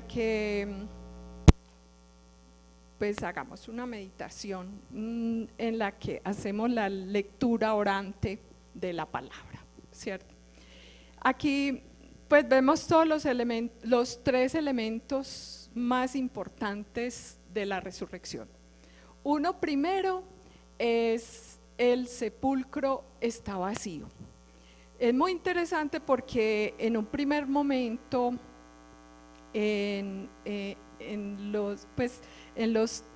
que pues hagamos una meditación en la que hacemos la lectura orante de la palabra, ¿cierto? Aquí pues vemos todos los tres elementos más importantes de la resurrección. Uno primero es el sepulcro está vacío. Es muy interesante porque en un primer momento en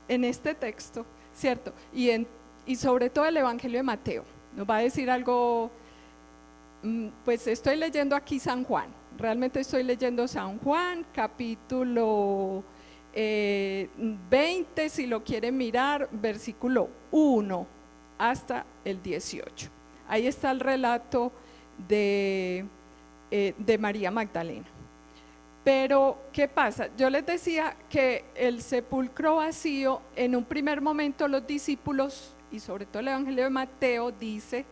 este texto, ¿cierto? Y sobre todo el Evangelio de Mateo, nos va a decir algo, pues estoy leyendo aquí San Juan, realmente estoy leyendo San Juan, capítulo 20, si lo quieren mirar, versículo 1 hasta el 18. Ahí está el relato de María Magdalena. Pero, ¿qué pasa? Yo les decía que el sepulcro vacío, en un primer momento los discípulos, y sobre todo el Evangelio de Mateo, dice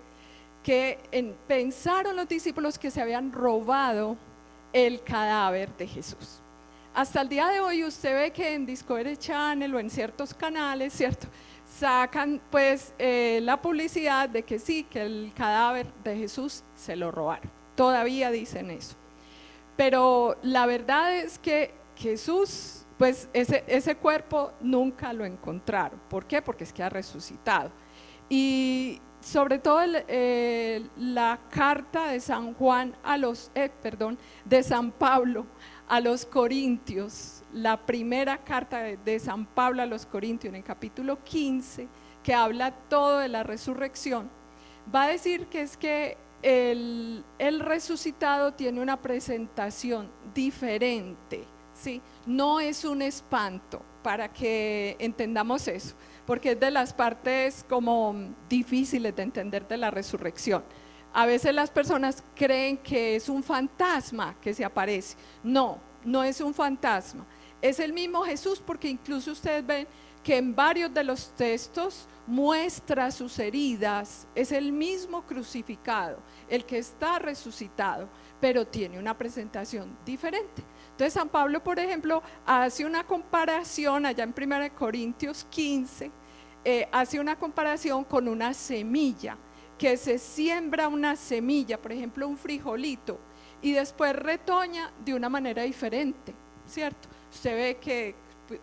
que pensaron los discípulos que se habían robado el cadáver de Jesús. Hasta el día de hoy usted ve que en Discovery Channel o en ciertos canales, ¿cierto?, sacan pues la publicidad de que sí, que el cadáver de Jesús se lo robaron. Todavía dicen eso. Pero la verdad es que Jesús, pues ese cuerpo nunca lo encontraron. ¿Por qué? Porque es que ha resucitado. Y sobre todo la carta de San Juan de San Pablo a los Corintios, la primera carta de San Pablo a los Corintios en el capítulo 15, que habla todo de la resurrección, va a decir que es que el resucitado tiene una presentación diferente, ¿sí? No es un espanto, para que entendamos eso, porque es de las partes como difíciles de entender de la resurrección. A veces las personas creen que es un fantasma que se aparece. No, no es un fantasma, es el mismo Jesús, porque incluso ustedes ven que en varios de los textos muestra sus heridas, es el mismo crucificado, el que está resucitado, pero tiene una presentación diferente. Entonces San Pablo, por ejemplo, hace una comparación allá en 1 Corintios 15, hace una comparación con una semilla, que se siembra una semilla, por ejemplo un frijolito, y después retoña de una manera diferente, ¿cierto? Usted ve que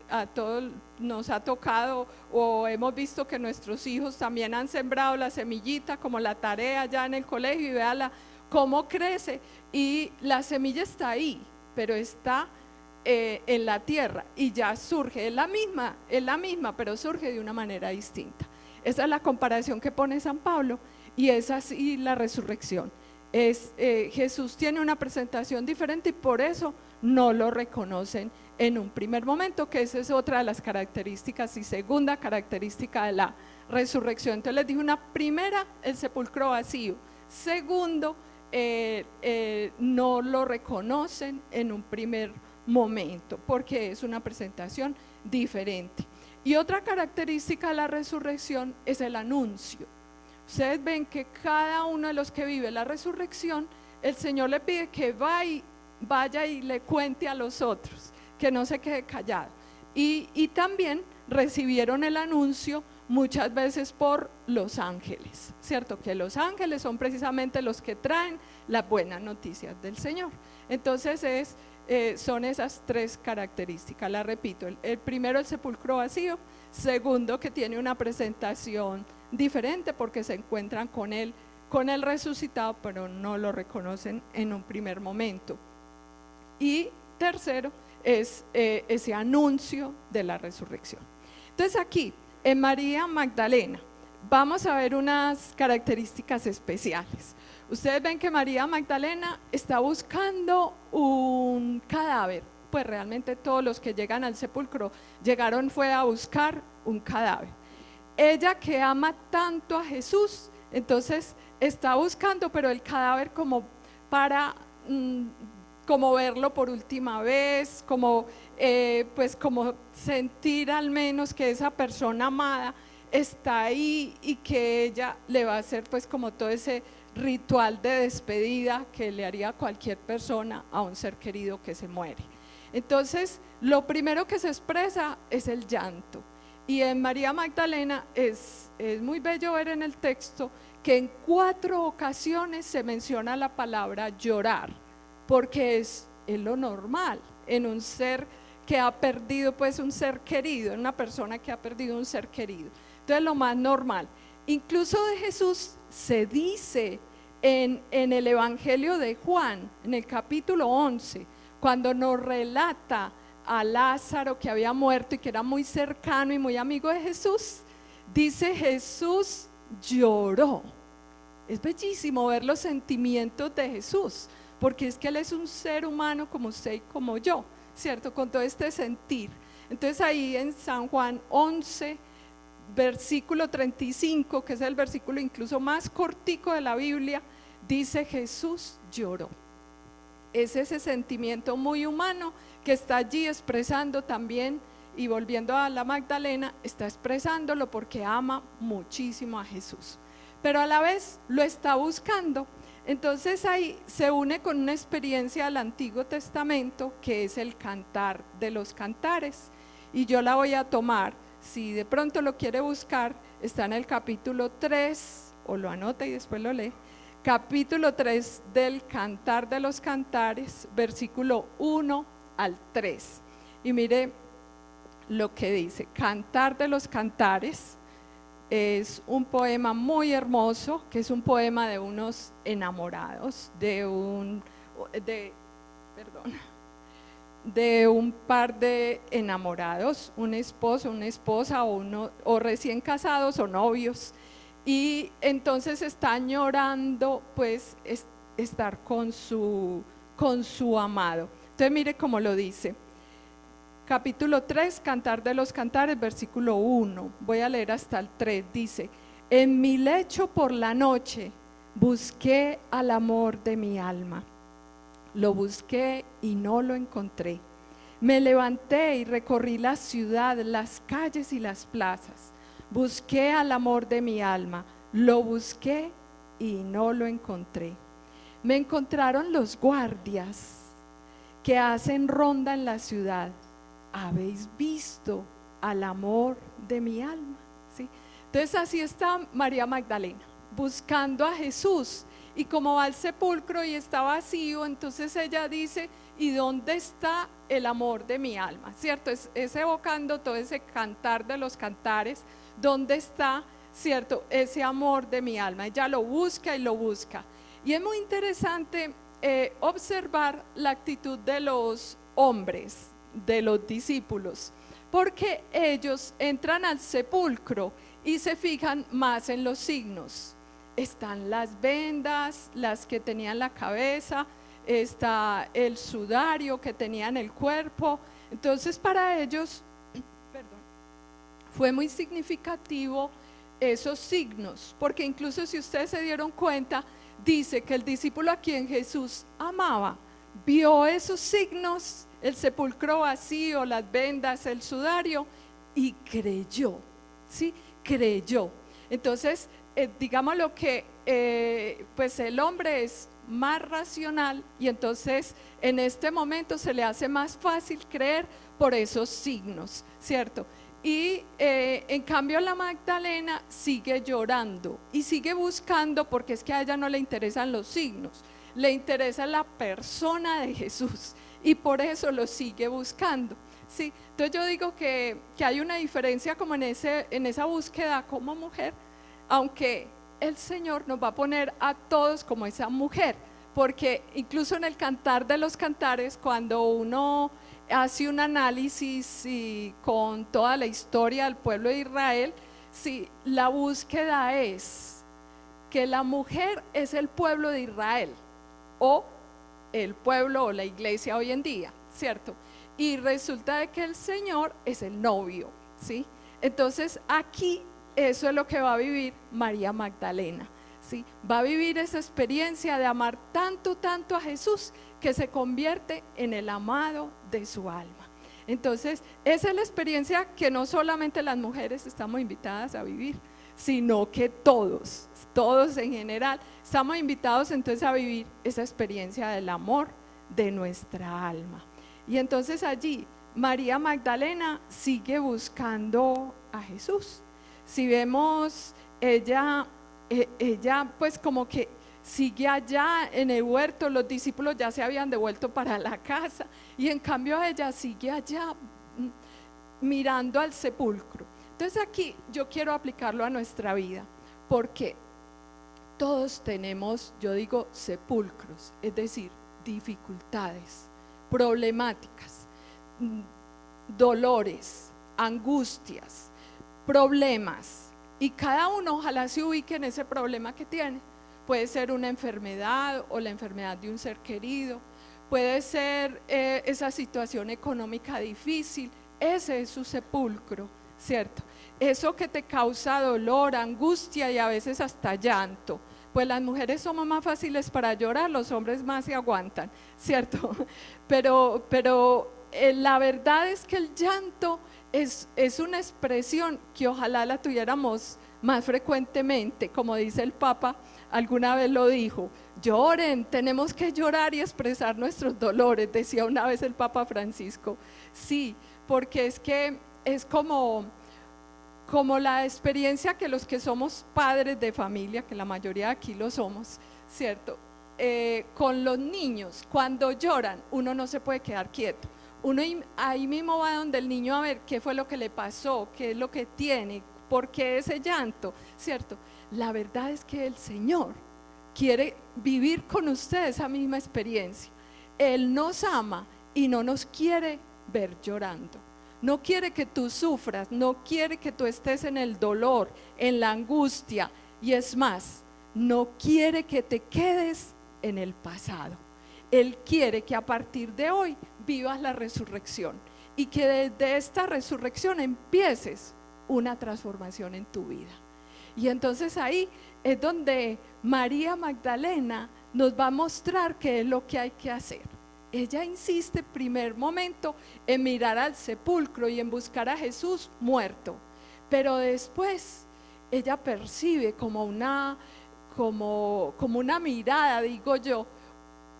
a todos nos ha tocado o hemos visto que nuestros hijos también han sembrado la semillita como la tarea ya en el colegio, y véala cómo crece, y la semilla está ahí, pero está en la tierra y ya surge, es la misma, pero surge de una manera distinta. Esa es la comparación que pone San Pablo, y es así la resurrección. Jesús tiene una presentación diferente y por eso no lo reconocen en un primer momento, que esa es otra de las características y segunda característica de la resurrección. Entonces les dije, una primera, el sepulcro vacío. Segundo, no lo reconocen en un primer momento porque es una presentación diferente. Y otra característica de la resurrección es el anuncio. Ustedes ven que cada uno de los que vive la resurrección, el Señor le pide que vaya y le cuente a los otros, que no se quede callado. Y también recibieron el anuncio muchas veces por los ángeles, ¿cierto? Que los ángeles son precisamente los que traen las buenas noticias del Señor. Entonces son esas tres características, la repito, el primero, el sepulcro vacío. Segundo, que tiene una presentación diferente porque se encuentran con el resucitado, pero no lo reconocen en un primer momento. Y tercero es ese anuncio de la resurrección. Entonces aquí en María Magdalena vamos a ver unas características especiales. Ustedes ven que María Magdalena está buscando un cadáver. Pues realmente todos los que llegan al sepulcro fue a buscar un cadáver. Ella, que ama tanto a Jesús, entonces está buscando, pero el cadáver como para como verlo por última vez, como sentir al menos que esa persona amada está ahí y que ella le va a hacer pues como todo ese ritual de despedida que le haría cualquier persona a un ser querido que se muere. Entonces, lo primero que se expresa es el llanto. Y en María Magdalena es muy bello ver en el texto que en 4 ocasiones se menciona la palabra llorar, porque es lo normal en un ser que ha perdido pues un ser querido, en una persona que ha perdido un ser querido. Entonces lo más normal. Incluso de Jesús se dice en el Evangelio de Juan, en el capítulo 11, cuando nos relata a Lázaro que había muerto y que era muy cercano y muy amigo de Jesús, dice Jesús lloró. Es bellísimo ver los sentimientos de Jesús, porque es que Él es un ser humano como usted y como yo, ¿cierto? Con todo este sentir. Entonces ahí en San Juan 11, versículo 35, que es el versículo incluso más cortico de la Biblia, dice Jesús lloró. Es ese sentimiento muy humano que está allí expresando también, y volviendo a la Magdalena, está expresándolo porque ama muchísimo a Jesús, pero a la vez lo está buscando. Entonces ahí se une con una experiencia del Antiguo Testamento que es el Cantar de los Cantares, y yo la voy a tomar, si de pronto lo quiere buscar, está en el capítulo 3, o lo anota y después lo lee. Capítulo 3 del Cantar de los Cantares, versículo 1 al 3. Y mire lo que dice. Cantar de los Cantares es un poema muy hermoso, que es un poema de unos enamorados, de un par de enamorados, un esposo, una esposa, o recién casados o novios. Y entonces están llorando pues estar con su amado. Entonces mire cómo lo dice. Capítulo 3, Cantar de los Cantares, versículo 1. Voy a leer hasta el 3. Dice: en mi lecho por la noche busqué al amor de mi alma. Lo busqué y no lo encontré. Me levanté y recorrí la ciudad, las calles y las plazas. Busqué al amor de mi alma, lo busqué y no lo encontré. Me encontraron los guardias que hacen ronda en la ciudad. ¿Habéis visto al amor de mi alma? ¿Sí? Entonces así está María Magdalena, buscando a Jesús. Y como va al sepulcro y está vacío, entonces ella dice: ¿y dónde está el amor de mi alma? ¿Cierto? Es evocando todo ese cantar de los cantares. ¿Dónde está, cierto, ese amor de mi alma? Ella lo busca y lo busca. Y es muy interesante observar la actitud de los hombres, de los discípulos, porque ellos entran al sepulcro y se fijan más en los signos. Están las vendas, las que tenían la cabeza, está el sudario que tenía en el cuerpo. Entonces para ellos fue muy significativo esos signos, porque incluso si ustedes se dieron cuenta, dice que el discípulo a quien Jesús amaba vio esos signos, el sepulcro vacío, las vendas, el sudario, y creyó, ¿sí? Creyó. Entonces digamos lo que pues el hombre es más racional, y entonces en este momento se le hace más fácil creer por esos signos, ¿cierto? Y en cambio la Magdalena sigue llorando y sigue buscando, porque es que a ella no le interesan los signos, le interesa la persona de Jesús, y por eso lo sigue buscando, ¿sí? Entonces yo digo que hay una diferencia como en esa búsqueda como mujer, aunque el Señor nos va a poner a todos como esa mujer, porque incluso en el Cantar de los Cantares, cuando uno hace un análisis y con toda la historia del pueblo de Israel, sí, la búsqueda es que la mujer es el pueblo de Israel, o el pueblo o la iglesia hoy en día, ¿cierto? Y resulta de que el Señor es el novio, ¿sí? Entonces aquí eso es lo que va a vivir María Magdalena, ¿sí? Va a vivir esa experiencia de amar tanto, tanto a Jesús, que se convierte en el amado de su alma. Entonces esa es la experiencia que no solamente las mujeres estamos invitadas a vivir, sino que todos en general estamos invitados entonces a vivir esa experiencia del amor de nuestra alma. Y entonces allí María Magdalena sigue buscando a Jesús. Si vemos, ella pues como que sigue allá en el huerto, los discípulos ya se habían devuelto para la casa y en cambio ella sigue allá mirando al sepulcro. Entonces aquí yo quiero aplicarlo a nuestra vida, porque todos tenemos, yo digo, sepulcros, es decir, dificultades, problemáticas, dolores, angustias, problemas, y cada uno ojalá se ubique en ese problema que tiene. Puede ser una enfermedad o la enfermedad de un ser querido, puede ser esa situación económica difícil, ese es su sepulcro, ¿cierto? Eso que te causa dolor, angustia y a veces hasta llanto. Pues las mujeres somos más fáciles para llorar, los hombres más se aguantan, ¿cierto? Pero la verdad es que el llanto es una expresión que ojalá la tuviéramos más frecuentemente, como dice el Papa, alguna vez lo dijo, lloren, tenemos que llorar y expresar nuestros dolores, decía una vez el Papa Francisco. Sí, porque es que es como la experiencia que los que somos padres de familia, que la mayoría de aquí lo somos, ¿cierto? Con los niños, cuando lloran, uno no se puede quedar quieto. Uno ahí mismo va donde el niño a ver qué fue lo que le pasó, qué es lo que tiene, por qué ese llanto, ¿cierto? La verdad es que el Señor quiere vivir con usted esa misma experiencia. Él nos ama y no nos quiere ver llorando. No quiere que tú sufras, no quiere que tú estés en el dolor, en la angustia, y es más, no quiere que te quedes en el pasado. Él quiere que a partir de hoy vivas la resurrección y que desde esta resurrección empieces una transformación en tu vida. Y entonces ahí es donde María Magdalena nos va a mostrar qué es lo que hay que hacer. Ella insiste en primer momento en mirar al sepulcro y en buscar a Jesús muerto, pero después ella percibe como una mirada, digo yo,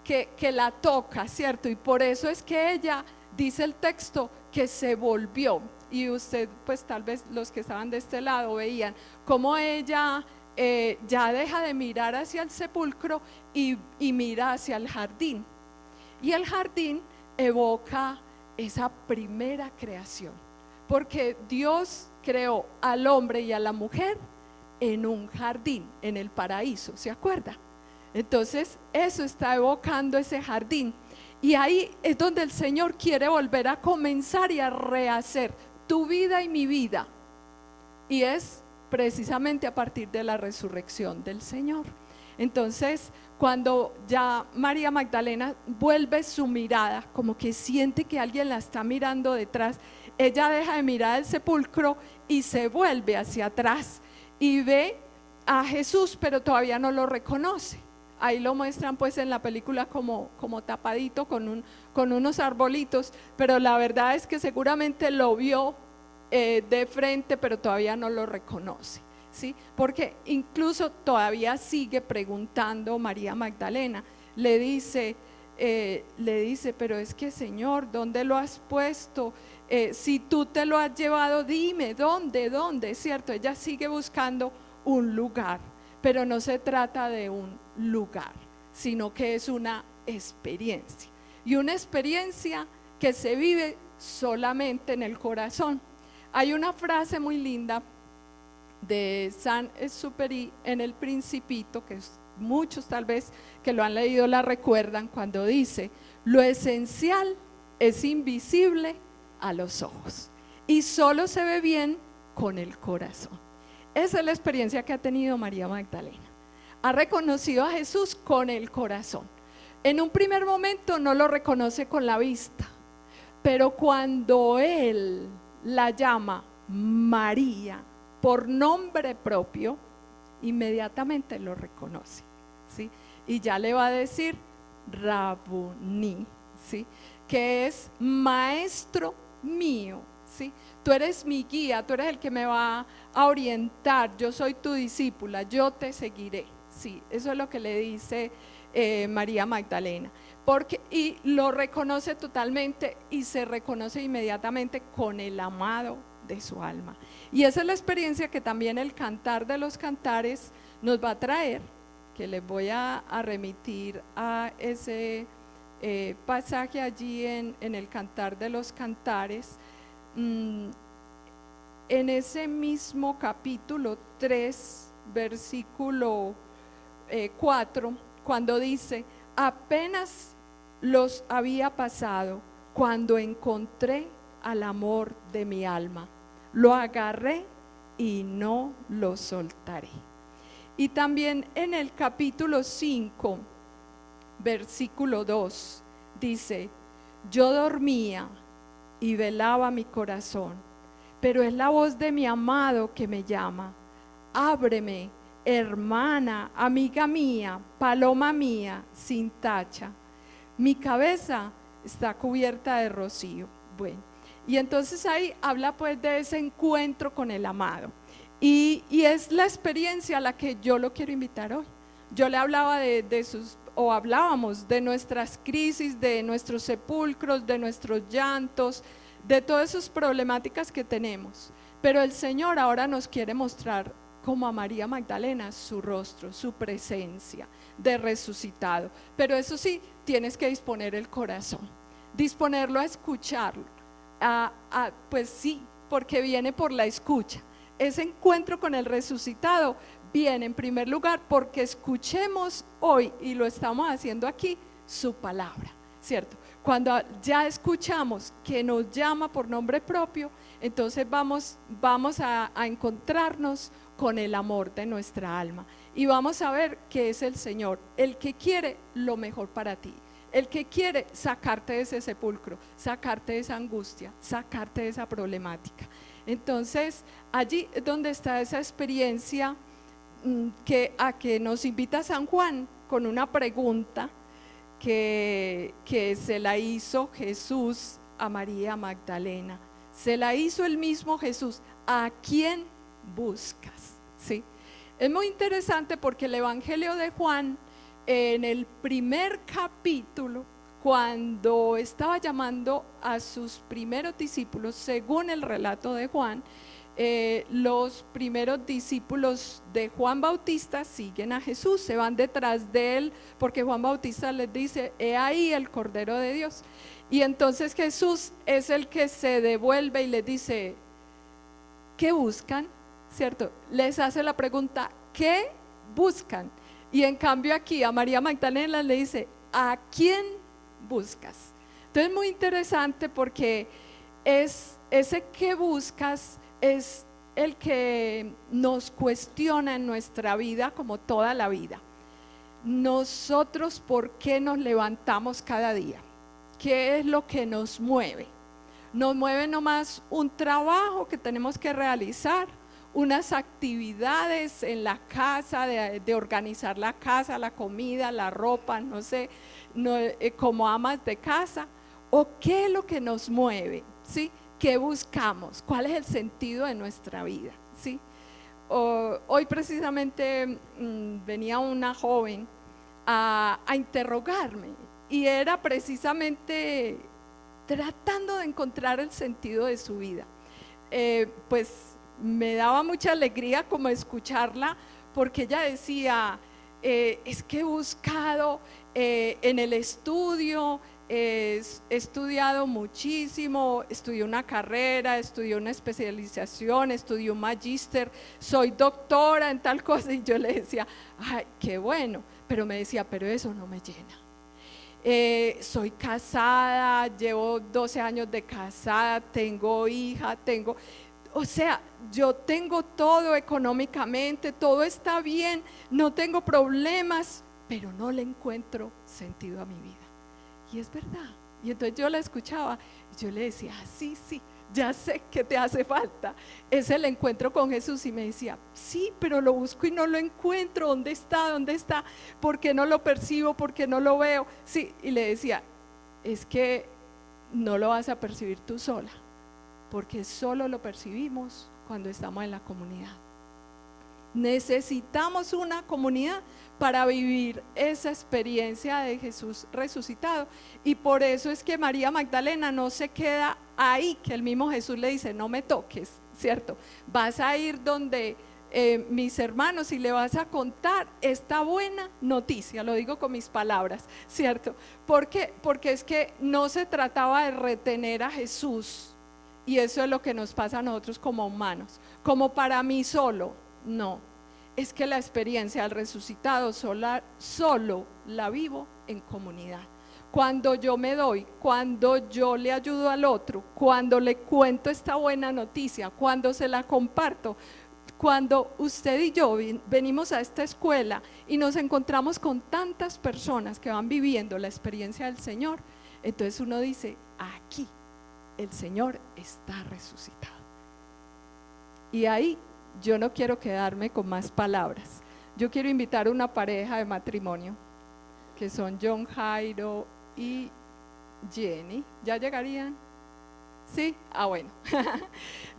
que la toca, ¿cierto? Y por eso es que ella, dice el texto, que se volvió. Y usted, pues tal vez los que estaban de este lado veían cómo ella ya deja de mirar hacia el sepulcro y mira hacia el jardín. Y el jardín evoca esa primera creación, porque Dios creó al hombre y a la mujer en un jardín, en el paraíso, ¿se acuerda? Entonces eso está evocando ese jardín, y ahí es donde el Señor quiere volver a comenzar y a rehacer tu vida y mi vida, y es precisamente a partir de la resurrección del Señor. Entonces, cuando ya María Magdalena vuelve su mirada, como que siente que alguien la está mirando detrás, ella deja de mirar el sepulcro y se vuelve hacia atrás y ve a Jesús, pero todavía no lo reconoce. Ahí lo muestran pues en la película como tapadito con unos arbolitos, pero la verdad es que seguramente lo vio de frente, pero todavía no lo reconoce. ¿Sí? Porque incluso todavía sigue preguntando María Magdalena, le dice, pero es que Señor, ¿dónde lo has puesto? Si tú te lo has llevado, dime, ¿dónde? ¿Cierto? Ella sigue buscando un lugar, pero no se trata de un lugar, sino que es una experiencia, y una experiencia que se vive solamente en el corazón. Hay una frase muy linda de Saint-Exupéry en El Principito, que muchos tal vez que lo han leído la recuerdan, cuando dice: lo esencial es invisible a los ojos y solo se ve bien con el corazón. Esa es la experiencia que ha tenido María Magdalena. Ha reconocido a Jesús con el corazón. En un primer momento no lo reconoce con la vista, pero cuando él la llama María por nombre propio, inmediatamente lo reconoce, ¿sí? Y ya le va a decir Rabuni, ¿sí? Que es maestro mío, ¿sí? Tú eres mi guía, tú eres el que me va a orientar, yo soy tu discípula, yo te seguiré, ¿sí? Eso es lo que le dice María Magdalena. y lo reconoce totalmente y se reconoce inmediatamente con el amado de su alma. Y esa es la experiencia que también el Cantar de los Cantares nos va a traer, que les voy a remitir a ese pasaje allí en el Cantar de los Cantares, en ese mismo capítulo 3, versículo 4, cuando dice: apenas los había pasado cuando encontré al amor de mi alma, lo agarré y no lo soltaré. Y también en el capítulo 5, versículo 2, dice: yo dormía y velaba mi corazón, pero es la voz de mi amado que me llama. Ábreme, hermana, amiga mía, paloma mía, sin tacha. Mi cabeza está cubierta de rocío. Bueno, y entonces ahí habla pues de ese encuentro con el amado. Y es la experiencia a la que yo lo quiero invitar hoy. Yo le hablaba hablábamos de nuestras crisis, de nuestros sepulcros, de nuestros llantos, de todas esas problemáticas que tenemos. Pero el Señor ahora nos quiere mostrar, como a María Magdalena, su rostro, su presencia de resucitado. Pero eso sí, tienes que disponer el corazón, disponerlo a escucharlo. Pues sí, porque viene por la escucha. Ese encuentro con el resucitado viene en primer lugar porque escuchemos hoy, y lo estamos haciendo aquí, su palabra, ¿cierto? Cuando ya escuchamos que nos llama por nombre propio, entonces vamos a encontrarnos con el amor de nuestra alma y vamos a ver que es el Señor el que quiere lo mejor para ti, el que quiere sacarte de ese sepulcro, sacarte de esa angustia, sacarte de esa problemática. Entonces allí es donde está esa experiencia a que nos invita San Juan con una pregunta que se la hizo Jesús a María Magdalena. Se la hizo el mismo Jesús: ¿a quién buscas? ¿Sí? Es muy interesante porque el Evangelio de Juan, en el primer capítulo, cuando estaba llamando a sus primeros discípulos, según el relato de Juan, los primeros discípulos de Juan Bautista siguen a Jesús, se van detrás de él, porque Juan Bautista les dice: he ahí el Cordero de Dios. Y entonces Jesús es el que se devuelve y les dice: ¿qué buscan? ¿Cierto? Les hace la pregunta: ¿qué buscan? Y en cambio aquí a María Magdalena le dice: ¿a quién buscas? Entonces muy interesante porque es ese que buscas es el que nos cuestiona en nuestra vida, como toda la vida. Nosotros, ¿por qué nos levantamos cada día? ¿Qué es lo que nos mueve? Nos mueve nomás un trabajo que tenemos que realizar, unas actividades en la casa, de organizar la casa, la comida, la ropa, no sé, como amas de casa. ¿O qué es lo que nos mueve? ¿Sí? ¿Qué buscamos? ¿Cuál es el sentido de nuestra vida? ¿Sí? Hoy precisamente venía una joven a interrogarme y era precisamente tratando de encontrar el sentido de su vida. Pues me daba mucha alegría como escucharla, porque ella decía: es que he buscado en el estudio, he estudiado muchísimo, estudié una carrera, estudié una especialización, estudié un magíster, soy doctora en tal cosa. Y yo le decía: ay, qué bueno, pero me decía: pero eso no me llena. Soy casada, llevo 12 años de casada, tengo hija, o sea, yo tengo todo económicamente, todo está bien, no tengo problemas, pero no le encuentro sentido a mi vida. Y es verdad. Y entonces yo la escuchaba y yo le decía: sí, ya sé que te hace falta, es el encuentro con Jesús. Y me decía: sí, pero lo busco y no lo encuentro. ¿Dónde está? ¿Dónde está? ¿Por qué no lo percibo? ¿Por qué no lo veo? Sí, y le decía: es que no lo vas a percibir tú sola, porque solo lo percibimos cuando estamos en la comunidad. Necesitamos una comunidad para vivir esa experiencia de Jesús resucitado. Y por eso es que María Magdalena no se queda ahí, que el mismo Jesús le dice, no me toques, ¿cierto? Vas a ir donde mis hermanos y le vas a contar esta buena noticia, lo digo con mis palabras, ¿cierto? ¿Por qué? Porque es que no se trataba de retener a Jesús, y eso es lo que nos pasa a nosotros como humanos, como para mí solo, no. Es que la experiencia del resucitado solo la vivo en comunidad. Cuando yo me doy, cuando yo le ayudo al otro, cuando le cuento esta buena noticia, cuando se la comparto, cuando usted y yo venimos a esta escuela y nos encontramos con tantas personas que van viviendo la experiencia del Señor, entonces uno dice, aquí el Señor está resucitado. Y ahí yo no quiero quedarme con más palabras. Yo quiero invitar a una pareja de matrimonio, que son John Jairo y Jenny. ¿Ya llegarían? ¿Sí? Ah, bueno.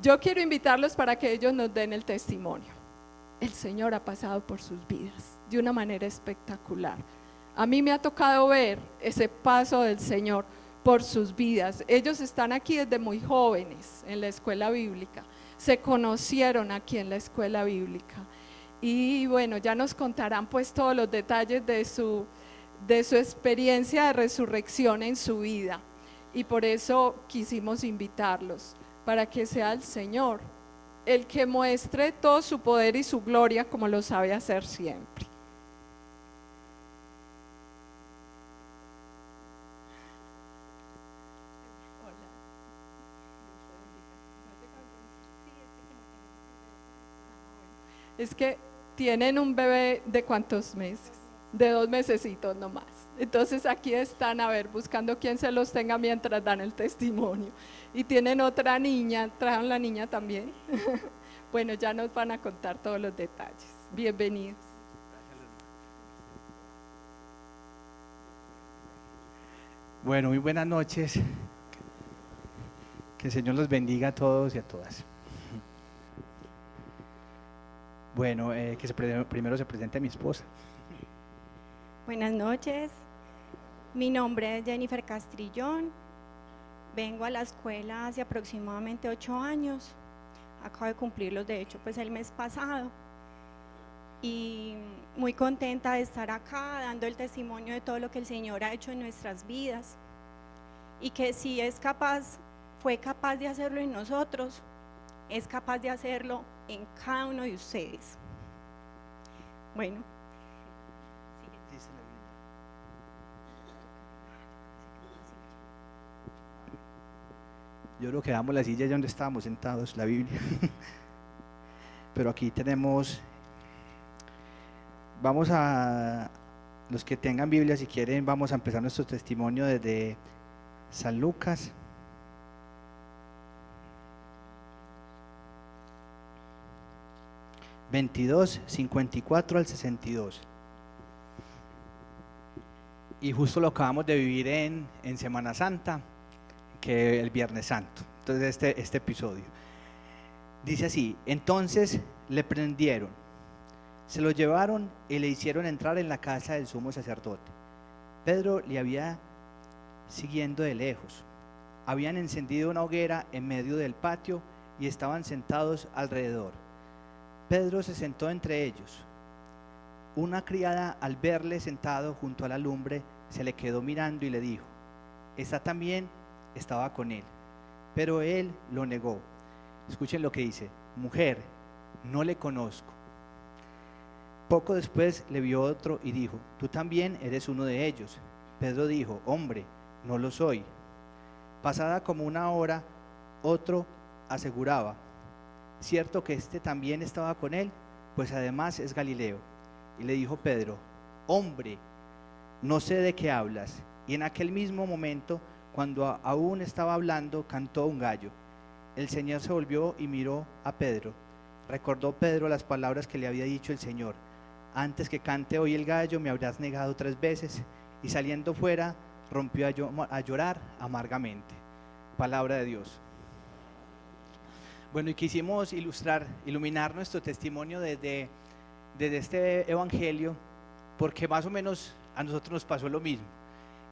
Yo quiero invitarlos para que ellos nos den el testimonio. El Señor ha pasado por sus vidas de una manera espectacular. A mí me ha tocado ver ese paso del Señor por sus vidas. Ellos están aquí desde muy jóvenes en la escuela bíblica. Se conocieron aquí en la escuela bíblica. Y bueno, ya nos contarán pues todos los detalles de su experiencia de resurrección en su vida. Y por eso quisimos invitarlos, para que sea el Señor el que muestre todo su poder y su gloria como lo sabe hacer siempre. Es que tienen un bebé de ¿cuántos meses? De 2 mesecitos nomás. Entonces aquí están, a ver, buscando quién se los tenga mientras dan el testimonio. Y tienen otra niña, ¿trajeron la niña también? Bueno, ya nos van a contar todos los detalles. Bienvenidos. Bueno, muy buenas noches. Que el Señor los bendiga a todos y a todas. Bueno, primero se presente mi esposa. Buenas noches, mi nombre es Jennifer Castrillón, vengo a la escuela hace aproximadamente 8 años, acabo de cumplirlos de hecho pues el mes pasado, y muy contenta de estar acá dando el testimonio de todo lo que el Señor ha hecho en nuestras vidas, y que si fue capaz de hacerlo en nosotros, es capaz de hacerlo en cada uno de ustedes. Bueno. Yo creo que damos la silla allá donde estábamos sentados, la Biblia. Pero aquí tenemos, los que tengan Biblia, si quieren, vamos a empezar nuestro testimonio desde San Lucas. (22, 54 al 62). Y justo lo acabamos de vivir en Semana Santa, que el Viernes Santo. Entonces este episodio dice así: entonces le prendieron, se lo llevaron y le hicieron entrar en la casa del sumo sacerdote. Pedro le había siguiendo de lejos. Habían encendido una hoguera en medio del patio y estaban sentados alrededor. Pedro se sentó entre ellos. Una criada, al verle sentado junto a la lumbre, se le quedó mirando y le dijo: esta también estaba con él. Pero él lo negó. Escuchen lo que dice: mujer, no le conozco. Poco después le vio otro y dijo: tú también eres uno de ellos. Pedro dijo: hombre, no lo soy. Pasada como una hora, otro aseguraba: cierto que este también estaba con él, pues además es Galileo. Y le dijo Pedro: hombre, no sé de qué hablas. Y en aquel mismo momento, cuando aún estaba hablando, cantó un gallo. El Señor se volvió y miró a Pedro. Recordó Pedro las palabras que le había dicho el Señor: antes que cante hoy el gallo, me habrás negado 3 veces. Y saliendo fuera, rompió a llorar amargamente. Palabra de Dios. Bueno, y quisimos iluminar nuestro testimonio desde este evangelio, porque más o menos a nosotros nos pasó lo mismo.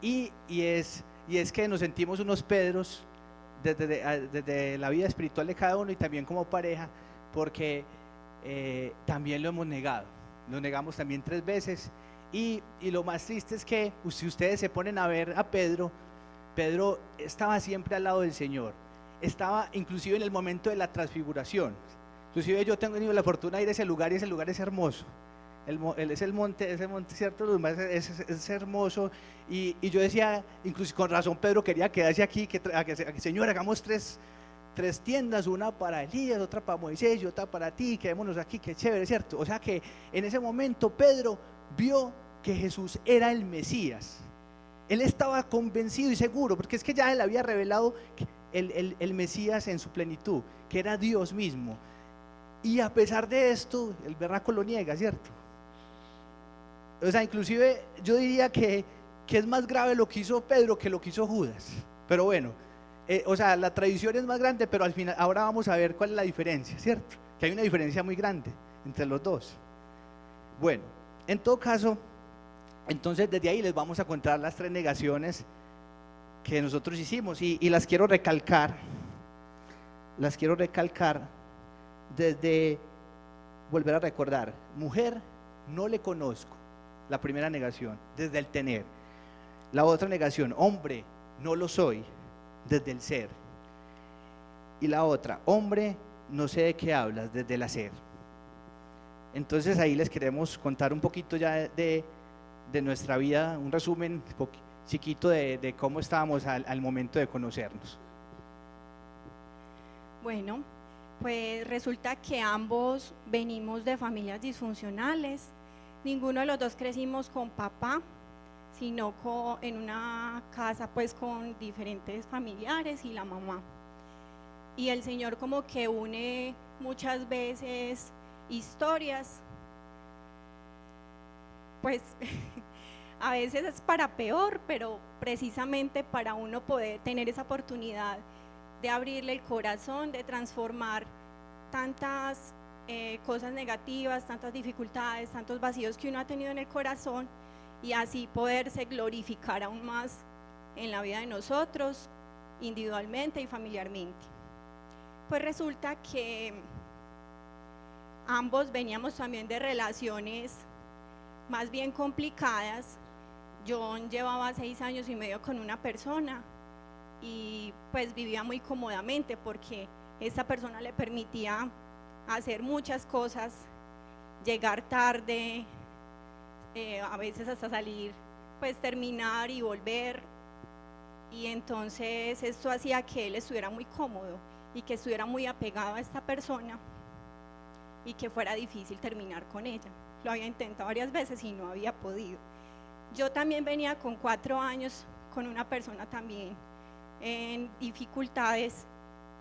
Y es que nos sentimos unos Pedros desde la vida espiritual de cada uno y también como pareja, porque también lo hemos negado. Lo negamos también 3 veces. Y lo más triste es que si ustedes se ponen a ver a Pedro estaba siempre al lado del Señor. Estaba inclusive en el momento de la transfiguración. Inclusive yo tengo tenido la fortuna de ir a ese lugar y ese lugar es hermoso. Ese monte, cierto, es hermoso. Y yo decía, incluso con razón Pedro quería quedarse aquí, que Señor, hagamos tres tiendas, una para Elías, otra para Moisés y otra para ti, quedémonos aquí, qué chévere, ¿cierto? O sea que en ese momento Pedro vio que Jesús era el Mesías. Él estaba convencido y seguro, porque es que ya él había revelado el Mesías en su plenitud, que era Dios mismo. Y a pesar de esto, el berraco lo niega, ¿cierto? O sea, inclusive yo diría que es más grave lo que hizo Pedro que lo que hizo Judas. Pero bueno, o sea, la tradición es más grande, pero al final, ahora vamos a ver cuál es la diferencia, ¿cierto? Que hay una diferencia muy grande entre los dos. Bueno, en todo caso, entonces desde ahí les vamos a contar las 3 negaciones que nosotros hicimos y las quiero recalcar desde volver a recordar. Mujer, no le conozco, la primera negación, desde el tener. La otra negación, hombre, no lo soy, desde el ser. Y la otra, hombre, no sé de qué hablas, desde el hacer. Entonces ahí les queremos contar un poquito ya de nuestra vida, un resumen chiquito de cómo estábamos al momento de conocernos. Bueno, pues resulta que ambos venimos de familias disfuncionales. Ninguno de los dos crecimos con papá, sino en una casa pues con diferentes familiares y la mamá. Y el Señor como que une muchas veces historias, pues a veces es para peor, pero precisamente para uno poder tener esa oportunidad de abrirle el corazón, de transformar tantas cosas negativas, tantas dificultades, tantos vacíos que uno ha tenido en el corazón, y así poderse glorificar aún más en la vida de nosotros, individualmente y familiarmente. Pues resulta que ambos veníamos también de relaciones más bien complicadas. John llevaba 6 años y medio con una persona y pues vivía muy cómodamente porque esta persona le permitía hacer muchas cosas, llegar tarde, a veces hasta salir, pues terminar y volver, y entonces esto hacía que él estuviera muy cómodo y que estuviera muy apegado a esta persona y que fuera difícil terminar con ella. Lo había intentado varias veces y no había podido. Yo también venía con 4 años con una persona también en dificultades,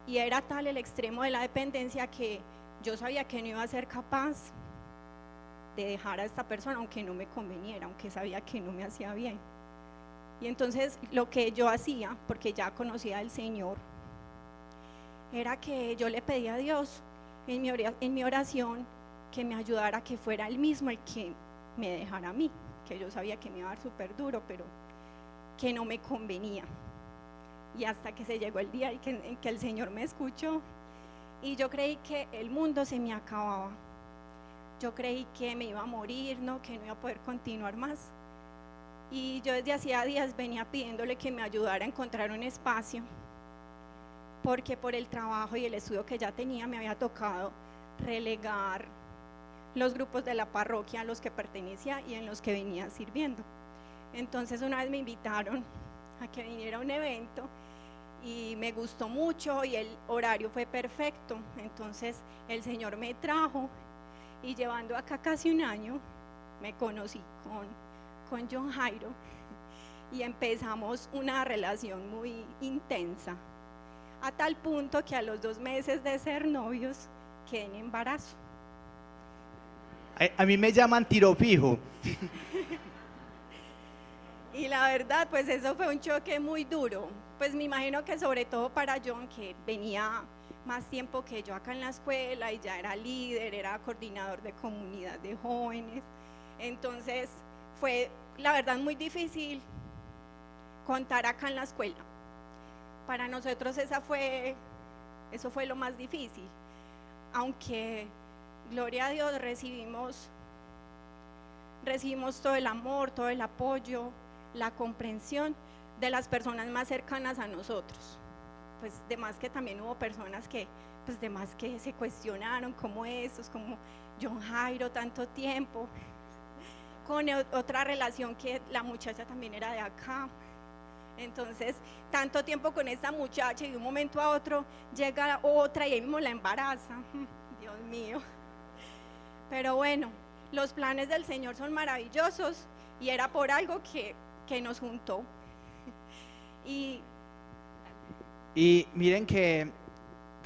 y era tal el extremo de la dependencia que yo sabía que no iba a ser capaz de dejar a esta persona aunque no me conveniera, aunque sabía que no me hacía bien. Y entonces lo que yo hacía, porque ya conocía al Señor, era que yo le pedía a Dios en mi oración que me ayudara, que fuera Él mismo el que me dejara a mí, que yo sabía que me iba a dar súper duro, pero que no me convenía. Y hasta que se llegó el día en que el Señor me escuchó, y yo creí que el mundo se me acababa. Yo creí que me iba a morir, ¿no? Que no iba a poder continuar más. Y yo desde hacía días venía pidiéndole que me ayudara a encontrar un espacio, porque por el trabajo y el estudio que ya tenía me había tocado relegar los grupos de la parroquia a los que pertenecía y en los que venía sirviendo. Entonces una vez me invitaron a que viniera a un evento y me gustó mucho y el horario fue perfecto. Entonces el Señor me trajo, y llevando acá casi un año me conocí con John Jairo y empezamos una relación muy intensa, a tal punto que a los 2 meses de ser novios quedé en embarazo. A mí me llaman tiro fijo. Y la verdad, pues eso fue un choque muy duro. Pues me imagino que sobre todo para John, que venía más tiempo que yo acá en la escuela y ya era líder, era coordinador de comunidad de jóvenes. Entonces fue la verdad muy difícil contar acá en la escuela. Para nosotros eso fue lo más difícil, aunque gloria a Dios recibimos todo el amor, todo el apoyo, la comprensión de las personas más cercanas a nosotros. Pues de más que también hubo personas que, pues de más que se cuestionaron, como estos, como John Jairo, tanto tiempo, con otra relación que la muchacha también era de acá. Entonces, tanto tiempo con esta muchacha y de un momento a otro llega otra y ahí mismo la embaraza. Dios mío. Pero bueno, los planes del Señor son maravillosos y era por algo que nos juntó. Y miren que,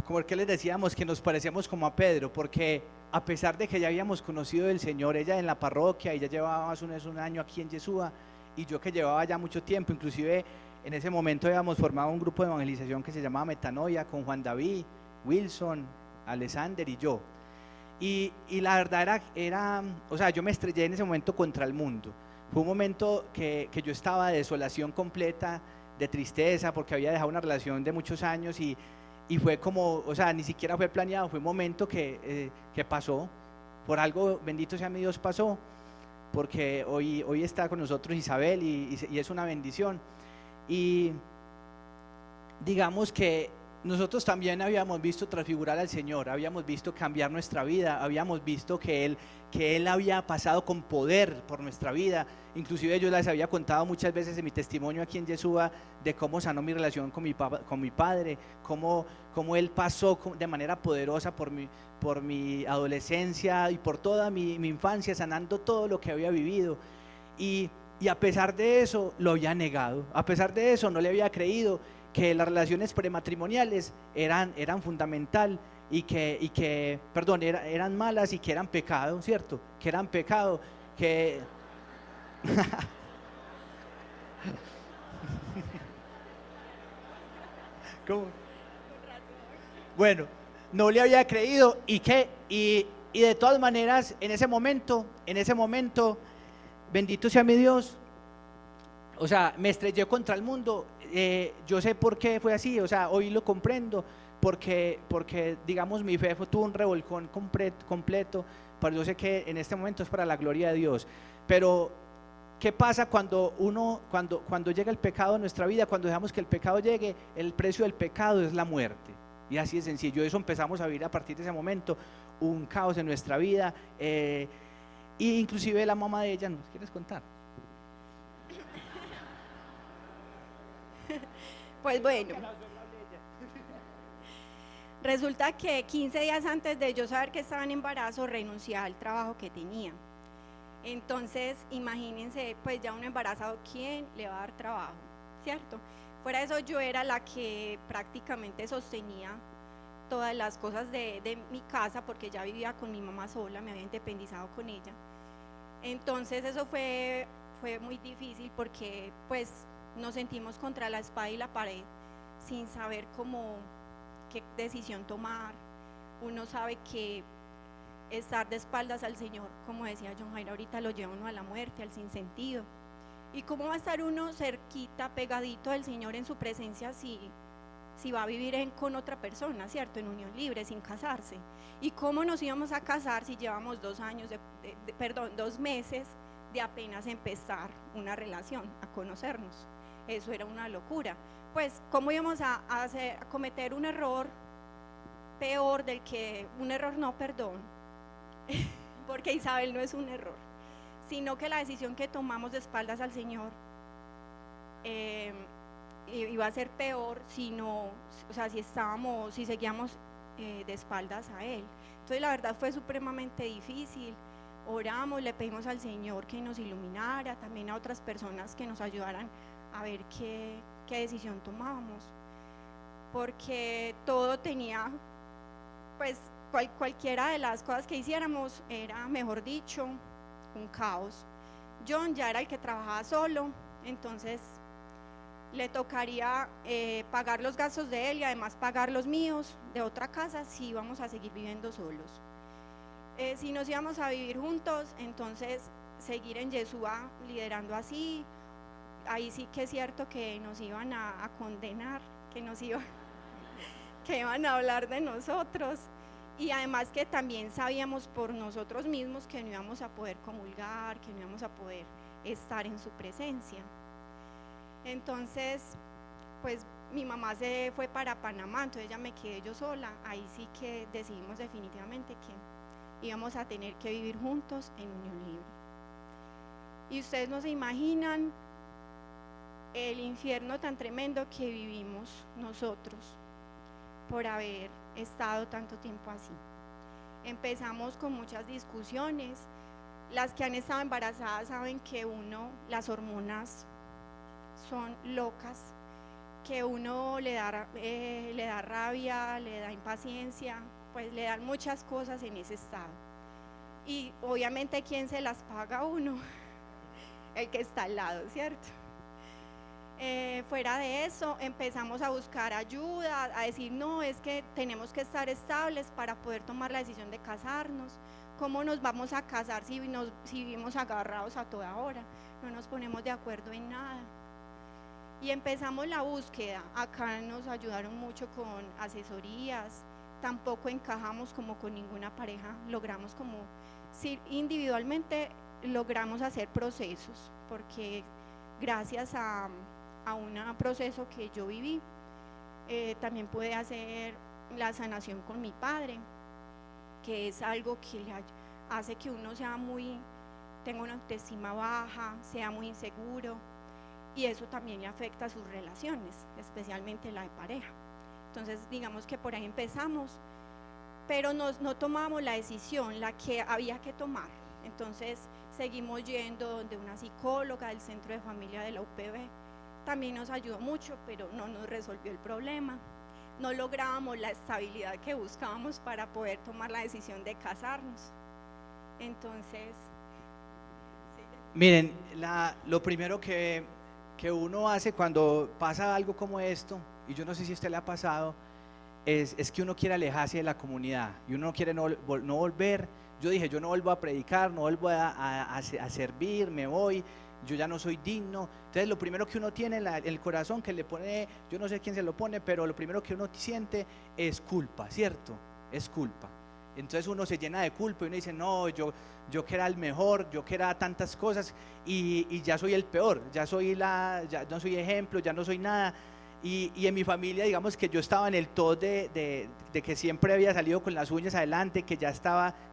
como que les decíamos, que nos parecíamos como a Pedro, porque a pesar de que ya habíamos conocido del Señor, ella en la parroquia, ella llevaba más o menos un año aquí en Yeshua, y yo que llevaba ya mucho tiempo, inclusive en ese momento habíamos formado un grupo de evangelización que se llamaba Metanoia, con Juan David, Wilson, Alexander y yo. Y la verdad era, o sea, yo me estrellé en ese momento contra el mundo. Fue un momento que yo estaba de desolación completa, de tristeza, porque había dejado una relación de muchos años y fue como, o sea, ni siquiera fue planeado, fue un momento que pasó, por algo, bendito sea mi Dios, pasó, porque hoy está con nosotros Isabel y es una bendición. Y digamos que nosotros también habíamos visto transfigurar al Señor, habíamos visto cambiar nuestra vida, habíamos visto que Él había pasado con poder por nuestra vida. Inclusive yo les había contado muchas veces en mi testimonio aquí en Yeshua de cómo sanó mi relación con mi padre, cómo Él pasó de manera poderosa por mi adolescencia y por toda mi infancia, sanando todo lo que había vivido. Y a pesar de eso lo había negado, a pesar de eso no le había creído que las relaciones prematrimoniales eran fundamental y que perdón, eran malas y que eran pecado, ¿cierto? Que eran pecado, que ¿cómo? Bueno, no le había creído y de todas maneras en ese momento, bendito sea mi Dios, o sea, me estrellé contra el mundo. Yo sé por qué fue así, o sea, hoy lo comprendo, porque digamos mi fe tuvo un revolcón completo, pero yo sé que en este momento es para la gloria de Dios. Pero ¿qué pasa cuando llega el pecado a nuestra vida? Cuando dejamos que el pecado llegue, el precio del pecado es la muerte, y así de sencillo. Eso empezamos a vivir a partir de ese momento, un caos en nuestra vida, e inclusive la mamá de ella, ¿nos quieres contar? Pues bueno, resulta que 15 días antes de yo saber que estaba en embarazo, renuncié al trabajo que tenía. Entonces, imagínense, pues ya un embarazado, ¿quién le va a dar trabajo? ¿Cierto? Fuera de eso, yo era la que prácticamente sostenía todas las cosas de mi casa, porque ya vivía con mi mamá sola, me había independizado con ella. Entonces, eso fue muy difícil porque, pues, nos sentimos contra la espada y la pared sin saber qué decisión tomar. Uno sabe que estar de espaldas al Señor, como decía John Jairo ahorita, lo lleva uno a la muerte, al sinsentido. ¿Y cómo va a estar uno cerquita, pegadito del Señor en su presencia si va a vivir con otra persona, ¿cierto? En unión libre, sin casarse. ¿Y cómo nos íbamos a casar si llevamos 2 meses de apenas empezar una relación, a conocernos? Eso era una locura. Pues, ¿cómo íbamos a cometer un error peor del que un error? No, perdón, porque Isabel no es un error, sino que la decisión que tomamos de espaldas al Señor iba a ser peor si seguíamos de espaldas a Él. Entonces, la verdad fue supremamente difícil. Oramos, le pedimos al Señor que nos iluminara, también a otras personas que nos ayudaran a ver qué decisión tomábamos, porque todo tenía, pues cualquiera de las cosas que hiciéramos era, mejor dicho, un caos. John ya era el que trabajaba solo, entonces le tocaría pagar los gastos de él y además pagar los míos de otra casa si íbamos a seguir viviendo solos. Si nos íbamos a vivir juntos, entonces seguir en Yeshua liderando así. Ahí sí que es cierto que nos iban a condenar, que iban a hablar de nosotros, y además que también sabíamos por nosotros mismos que no íbamos a poder comulgar, que no íbamos a poder estar en su presencia. Entonces, pues mi mamá se fue para Panamá, entonces ya me quedé yo sola. Ahí sí que decidimos definitivamente que íbamos a tener que vivir juntos en unión libre. Y ustedes no se imaginan el infierno tan tremendo que vivimos nosotros por haber estado tanto tiempo así. Empezamos con muchas discusiones. Las que han estado embarazadas saben que las hormonas son locas, que uno le da rabia, le da impaciencia, pues le dan muchas cosas en ese estado. Y obviamente, ¿quién se las paga a uno? El que está al lado, ¿cierto? Fuera de eso, empezamos a buscar ayuda, a decir, no, es que tenemos que estar estables para poder tomar la decisión de casarnos. ¿Cómo nos vamos a casar si vivimos agarrados a toda hora? No nos ponemos de acuerdo en nada. Y empezamos la búsqueda. Acá nos ayudaron mucho con asesorías. Tampoco encajamos como con ninguna pareja. Logramos si individualmente logramos hacer procesos, porque gracias a un proceso que yo viví, también pude hacer la sanación con mi padre, que es algo que le hace que uno tenga una autoestima baja, sea muy inseguro, y eso también le afecta a sus relaciones, especialmente la de pareja. Entonces, digamos que por ahí empezamos, pero no tomamos la decisión, la que había que tomar. Entonces, seguimos yendo donde una psicóloga del Centro de Familia de la UPB, también nos ayudó mucho, pero no nos resolvió el problema. No lográbamos la estabilidad que buscábamos para poder tomar la decisión de casarnos. Entonces, sí. Miren, lo primero que uno hace cuando pasa algo como esto, y yo no sé si a usted le ha pasado, es que uno quiere alejarse de la comunidad y uno quiere no volver. Yo dije, yo no vuelvo a predicar, no vuelvo a servir, me voy, yo ya no soy digno. Entonces lo primero que uno tiene en el corazón, que le pone, yo no sé quién se lo pone, pero lo primero que uno siente es culpa, ¿cierto? Es culpa. Entonces uno se llena de culpa y uno dice, no, yo que era el mejor, yo que era tantas cosas y ya soy el peor, ya no soy ejemplo, ya no soy nada. Y en mi familia, digamos que yo estaba en el top de que siempre había salido con las uñas adelante, que ya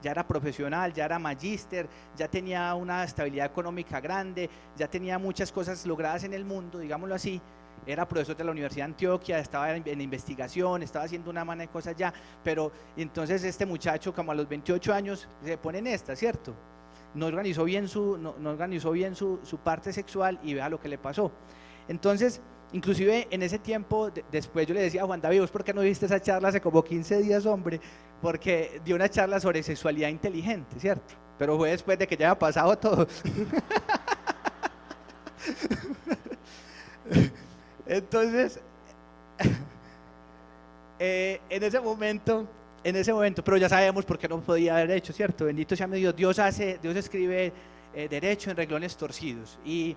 era profesional, ya era magíster, ya tenía una estabilidad económica grande, ya tenía muchas cosas logradas en el mundo, digámoslo así. Era profesor de la Universidad de Antioquia, estaba en investigación, estaba haciendo una mano de cosas ya, pero entonces este muchacho como a los 28 años se pone en esta, ¿cierto? No organizó bien su parte sexual y vea lo que le pasó. Entonces, inclusive en ese tiempo, después yo le decía a Juan David, ¿vos por qué no viste esa charla hace como 15 días, hombre? Porque dio una charla sobre sexualidad inteligente, ¿cierto? Pero fue después de que ya había pasado todo. Entonces, en ese momento, pero ya sabemos por qué no podía haber hecho, ¿cierto? Bendito sea mi Dios, Dios escribe derecho en renglones torcidos. Y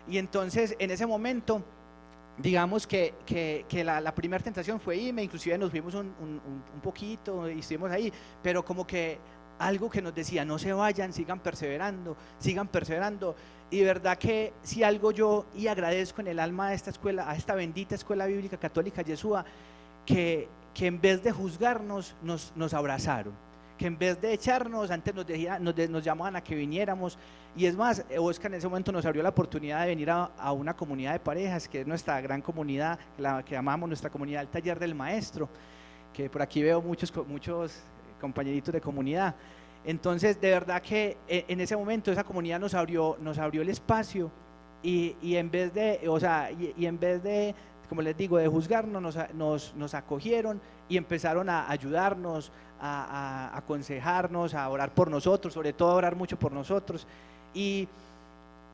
entonces, en ese momento, digamos que la primera tentación fue irme, inclusive nos fuimos un poquito y estuvimos ahí, pero como que algo que nos decía, no se vayan, sigan perseverando, y de verdad que si algo yo y agradezco en el alma a esta escuela, a esta bendita escuela bíblica católica Yeshua, que en vez de juzgarnos nos abrazaron, que en vez de echarnos, antes nos llamaban a que viniéramos. Y es más, Oscar en ese momento nos abrió la oportunidad de venir a una comunidad de parejas, que es nuestra gran comunidad, la que llamamos nuestra comunidad el Taller del Maestro, que por aquí veo muchos compañeritos de comunidad. Entonces, de verdad que en ese momento esa comunidad nos abrió el espacio y en vez de, como les digo, de juzgarnos, nos acogieron y empezaron a ayudarnos, a aconsejarnos, a orar por nosotros, sobre todo a orar mucho por nosotros. Y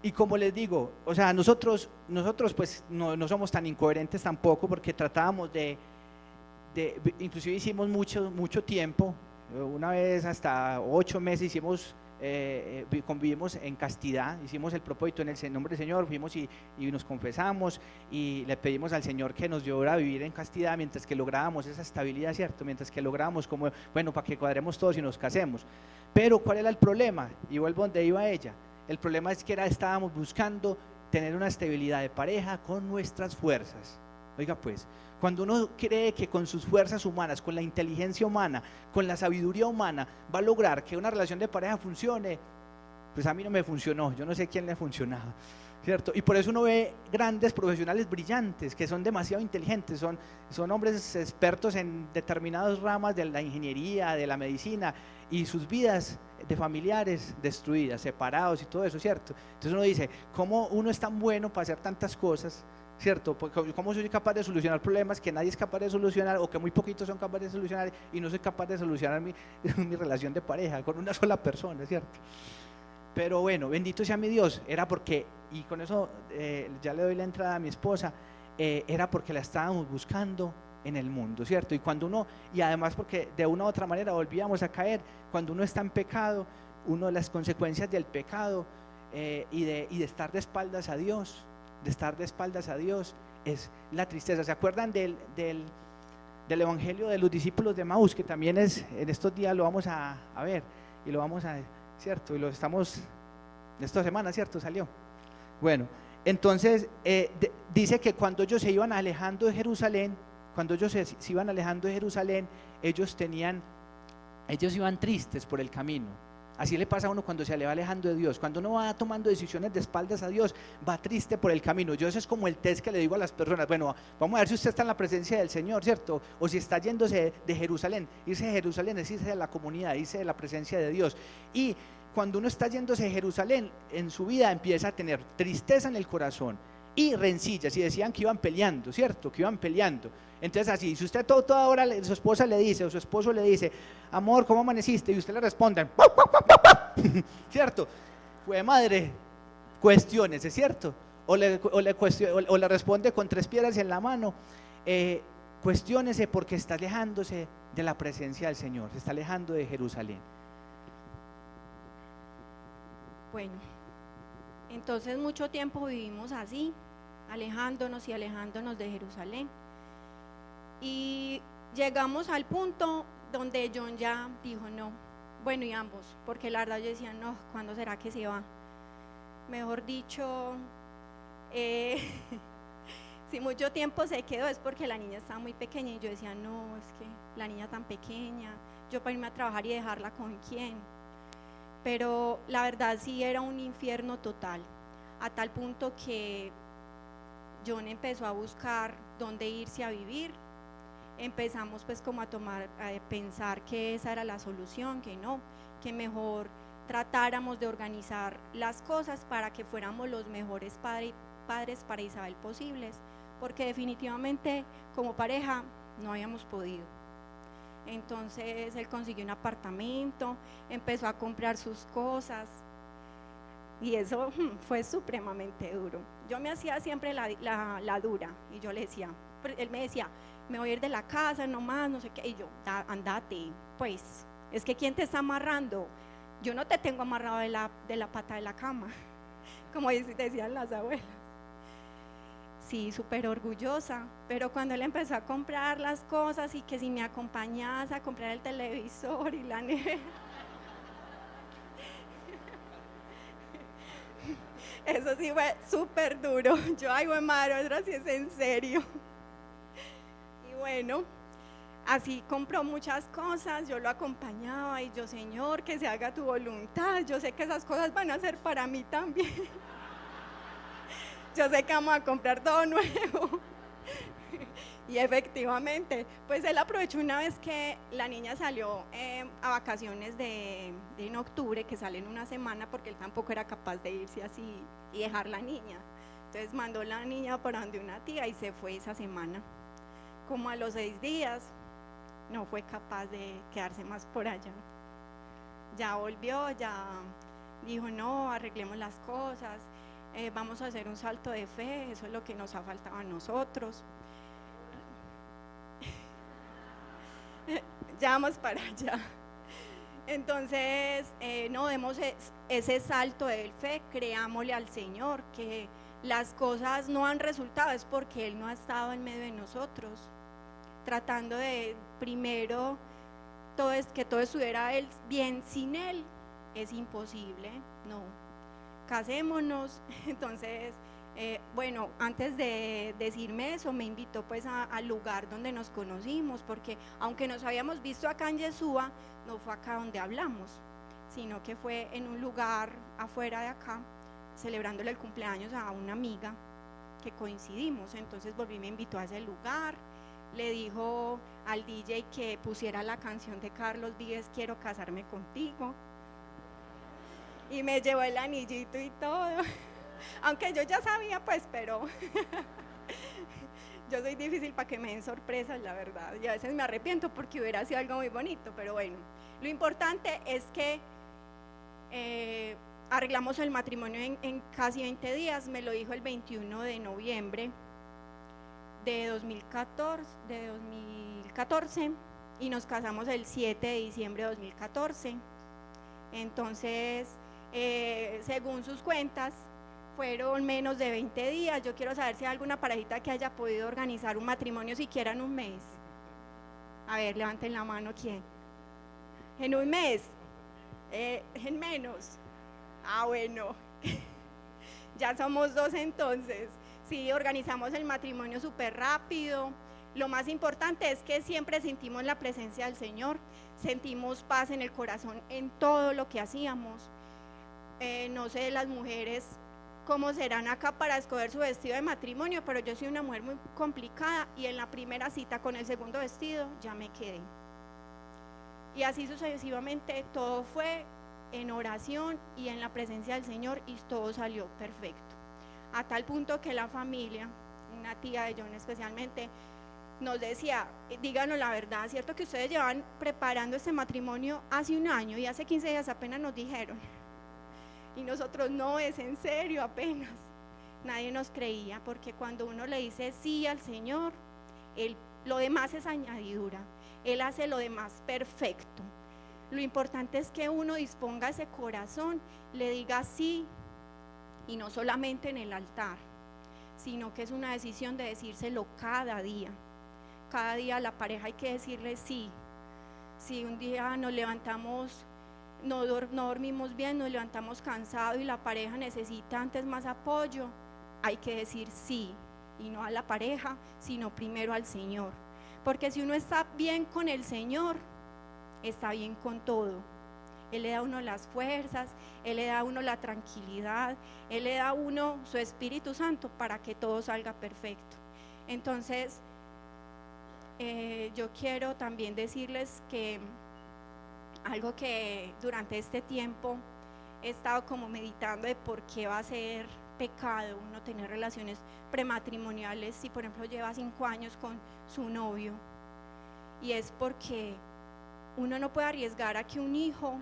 Y como les digo, o sea, nosotros pues no somos tan incoherentes tampoco, porque tratábamos inclusive hicimos mucho tiempo, una vez hasta 8 meses hicimos, convivimos en castidad, hicimos el propósito en el nombre del Señor, fuimos y nos confesamos y le pedimos al Señor que nos llevara a vivir en castidad mientras que lográbamos esa estabilidad, ¿cierto? Mientras que lográbamos como, bueno, para que cuadremos todos y nos casemos. Pero ¿cuál era el problema? Y vuelvo donde iba ella. El problema es que estábamos buscando tener una estabilidad de pareja con nuestras fuerzas. Oiga pues, cuando uno cree que con sus fuerzas humanas, con la inteligencia humana, con la sabiduría humana, va a lograr que una relación de pareja funcione, pues a mí no me funcionó, yo no sé quién le funcionaba, ¿cierto? Y por eso uno ve grandes profesionales brillantes, que son demasiado inteligentes, son hombres expertos en determinadas ramas de la ingeniería, de la medicina, y sus vidas de familiares destruidas, separados y todo eso, ¿cierto? Entonces uno dice, ¿cómo uno es tan bueno para hacer tantas cosas? ¿Cierto? ¿Cómo soy capaz de solucionar problemas que nadie es capaz de solucionar o que muy poquitos son capaces de solucionar y no soy capaz de solucionar mi relación de pareja con una sola persona, ¿cierto? Pero bueno, bendito sea mi Dios, era porque, y con eso ya le doy la entrada a mi esposa, era porque la estábamos buscando en el mundo, ¿cierto? Y además porque de una u otra manera volvíamos a caer, cuando uno está en pecado, una de las consecuencias del pecado y de estar de espaldas a Dios, es la tristeza. ¿Se acuerdan del evangelio de los discípulos de Emaús, que también es, en estos días lo vamos a ver y lo vamos a, ¿cierto? Y lo estamos, esta semana, ¿cierto? Salió. Bueno, entonces dice que cuando ellos se iban alejando de Jerusalén, ellos iban tristes por el camino. Así le pasa a uno cuando se le va alejando de Dios. Cuando uno va tomando decisiones de espaldas a Dios, va triste por el camino. Yo, eso es como el test que le digo a las personas. Bueno, vamos a ver si usted está en la presencia del Señor, ¿cierto? O si está yéndose de Jerusalén. Irse de Jerusalén es irse de la comunidad, irse de la presencia de Dios. Y cuando uno está yéndose de Jerusalén, en su vida empieza a tener tristeza en el corazón y rencillas, y decían que iban peleando, ¿cierto? Que iban peleando. Entonces así, si usted toda hora su esposa le dice, o su esposo le dice, amor, ¿cómo amaneciste? Y usted le responde, ¿cierto? Fue madre, cuestiónese, ¿cierto? O le responde con 3 piedras en la mano, cuestiónese porque está alejándose de la presencia del Señor, se está alejando de Jerusalén. Bueno, entonces mucho tiempo vivimos así, alejándonos de Jerusalén. Y llegamos al punto donde John ya dijo no, bueno, y ambos, porque la verdad yo decía no, ¿cuándo será que se va? Mejor dicho, si mucho tiempo se quedó es porque la niña estaba muy pequeña y yo decía no, es que la niña tan pequeña, yo para irme a trabajar y dejarla con quién. Pero la verdad sí era un infierno total, a tal punto que John empezó a buscar dónde irse a vivir. Empezamos pues como a pensar que esa era la solución, que no, que mejor tratáramos de organizar las cosas para que fuéramos los mejores padres para Isabel posibles, porque definitivamente como pareja no habíamos podido. Entonces él consiguió un apartamento, empezó a comprar sus cosas y eso fue supremamente duro. Yo me hacía siempre la dura y yo le decía, él me decía, me voy a ir de la casa nomás, no sé qué, y yo, andate, pues, es que ¿quién te está amarrando? Yo no te tengo amarrado de la pata de la cama, como decían las abuelas. Sí, súper orgullosa, pero cuando él empezó a comprar las cosas y que si me acompañas a comprar el televisor y la nevera, eso sí fue súper duro. Yo, ay, güey, madre, ahora sí es en serio. Y bueno, así compró muchas cosas, yo lo acompañaba y yo, Señor, que se haga tu voluntad, yo sé que esas cosas van a ser para mí también. Yo sé que vamos a comprar todo nuevo. Y efectivamente, pues él aprovechó una vez que la niña salió a vacaciones en octubre, que salen una semana, porque él tampoco era capaz de irse así y dejar la niña. Entonces mandó la niña para donde una tía y se fue esa semana. Como a los 6 días, no fue capaz de quedarse más por allá. Ya volvió, ya dijo no, arreglemos las cosas. vamos a hacer un salto de fe, eso es lo que nos ha faltado a nosotros. Ya vamos para allá. Entonces, no demos ese salto de fe, creámosle al Señor, que las cosas no han resultado, es porque Él no ha estado en medio de nosotros, tratando de primero que todo estuviera bien. Sin Él es imposible, no, casémonos. Entonces, bueno, antes de decirme eso, me invitó pues al lugar donde nos conocimos, porque aunque nos habíamos visto acá en Yeshua, no fue acá donde hablamos, sino que fue en un lugar afuera de acá, celebrándole el cumpleaños a una amiga que coincidimos. Entonces volví y me invitó a ese lugar, le dijo al DJ que pusiera la canción de Carlos Vives, Quiero casarme contigo, y me llevó el anillito y todo, aunque yo ya sabía pues, pero yo soy difícil para que me den sorpresas, la verdad, y a veces me arrepiento porque hubiera sido algo muy bonito, pero bueno, lo importante es que arreglamos el matrimonio en casi 20 días, me lo dijo el 21 de noviembre de 2014 y nos casamos el 7 de diciembre de 2014. Entonces, según sus cuentas, fueron menos de 20 días. Yo quiero saber si hay alguna parejita que haya podido organizar un matrimonio siquiera en un mes. A ver, levanten la mano, ¿quién? ¿En un mes? ¿En menos? Ah, bueno, ya somos dos entonces. Sí, organizamos el matrimonio súper rápido. Lo más importante es que siempre sentimos la presencia del Señor, sentimos paz en el corazón en todo lo que hacíamos. No sé las mujeres cómo serán acá para escoger su vestido de matrimonio, pero yo soy una mujer muy complicada y en la primera cita con el segundo vestido ya me quedé. Y así sucesivamente todo fue en oración y en la presencia del Señor y todo salió perfecto. A tal punto que la familia, una tía de John especialmente, nos decía, díganos la verdad, ¿cierto que ustedes llevan preparando este matrimonio hace un año y hace 15 días apenas nos dijeron? Y nosotros, no, es en serio, apenas. Nadie nos creía, porque cuando uno le dice sí al Señor, lo demás es añadidura, Él hace lo demás perfecto. Lo importante es que uno disponga ese corazón, le diga sí, y no solamente en el altar, sino que es una decisión de decírselo cada día. Cada día a la pareja hay que decirle sí. Si un día nos levantamos, no dormimos bien, nos levantamos cansados y la pareja necesita antes más apoyo, hay que decir sí, y no a la pareja, sino primero al Señor. Porque si uno está bien con el Señor, está bien con todo. Él le da a uno las fuerzas, Él le da a uno la tranquilidad, Él le da a uno su Espíritu Santo para que todo salga perfecto. Entonces, yo quiero también decirles que algo que durante este tiempo he estado como meditando de por qué va a ser pecado uno tener relaciones prematrimoniales si por ejemplo lleva 5 años con su novio, y es porque uno no puede arriesgar a que un hijo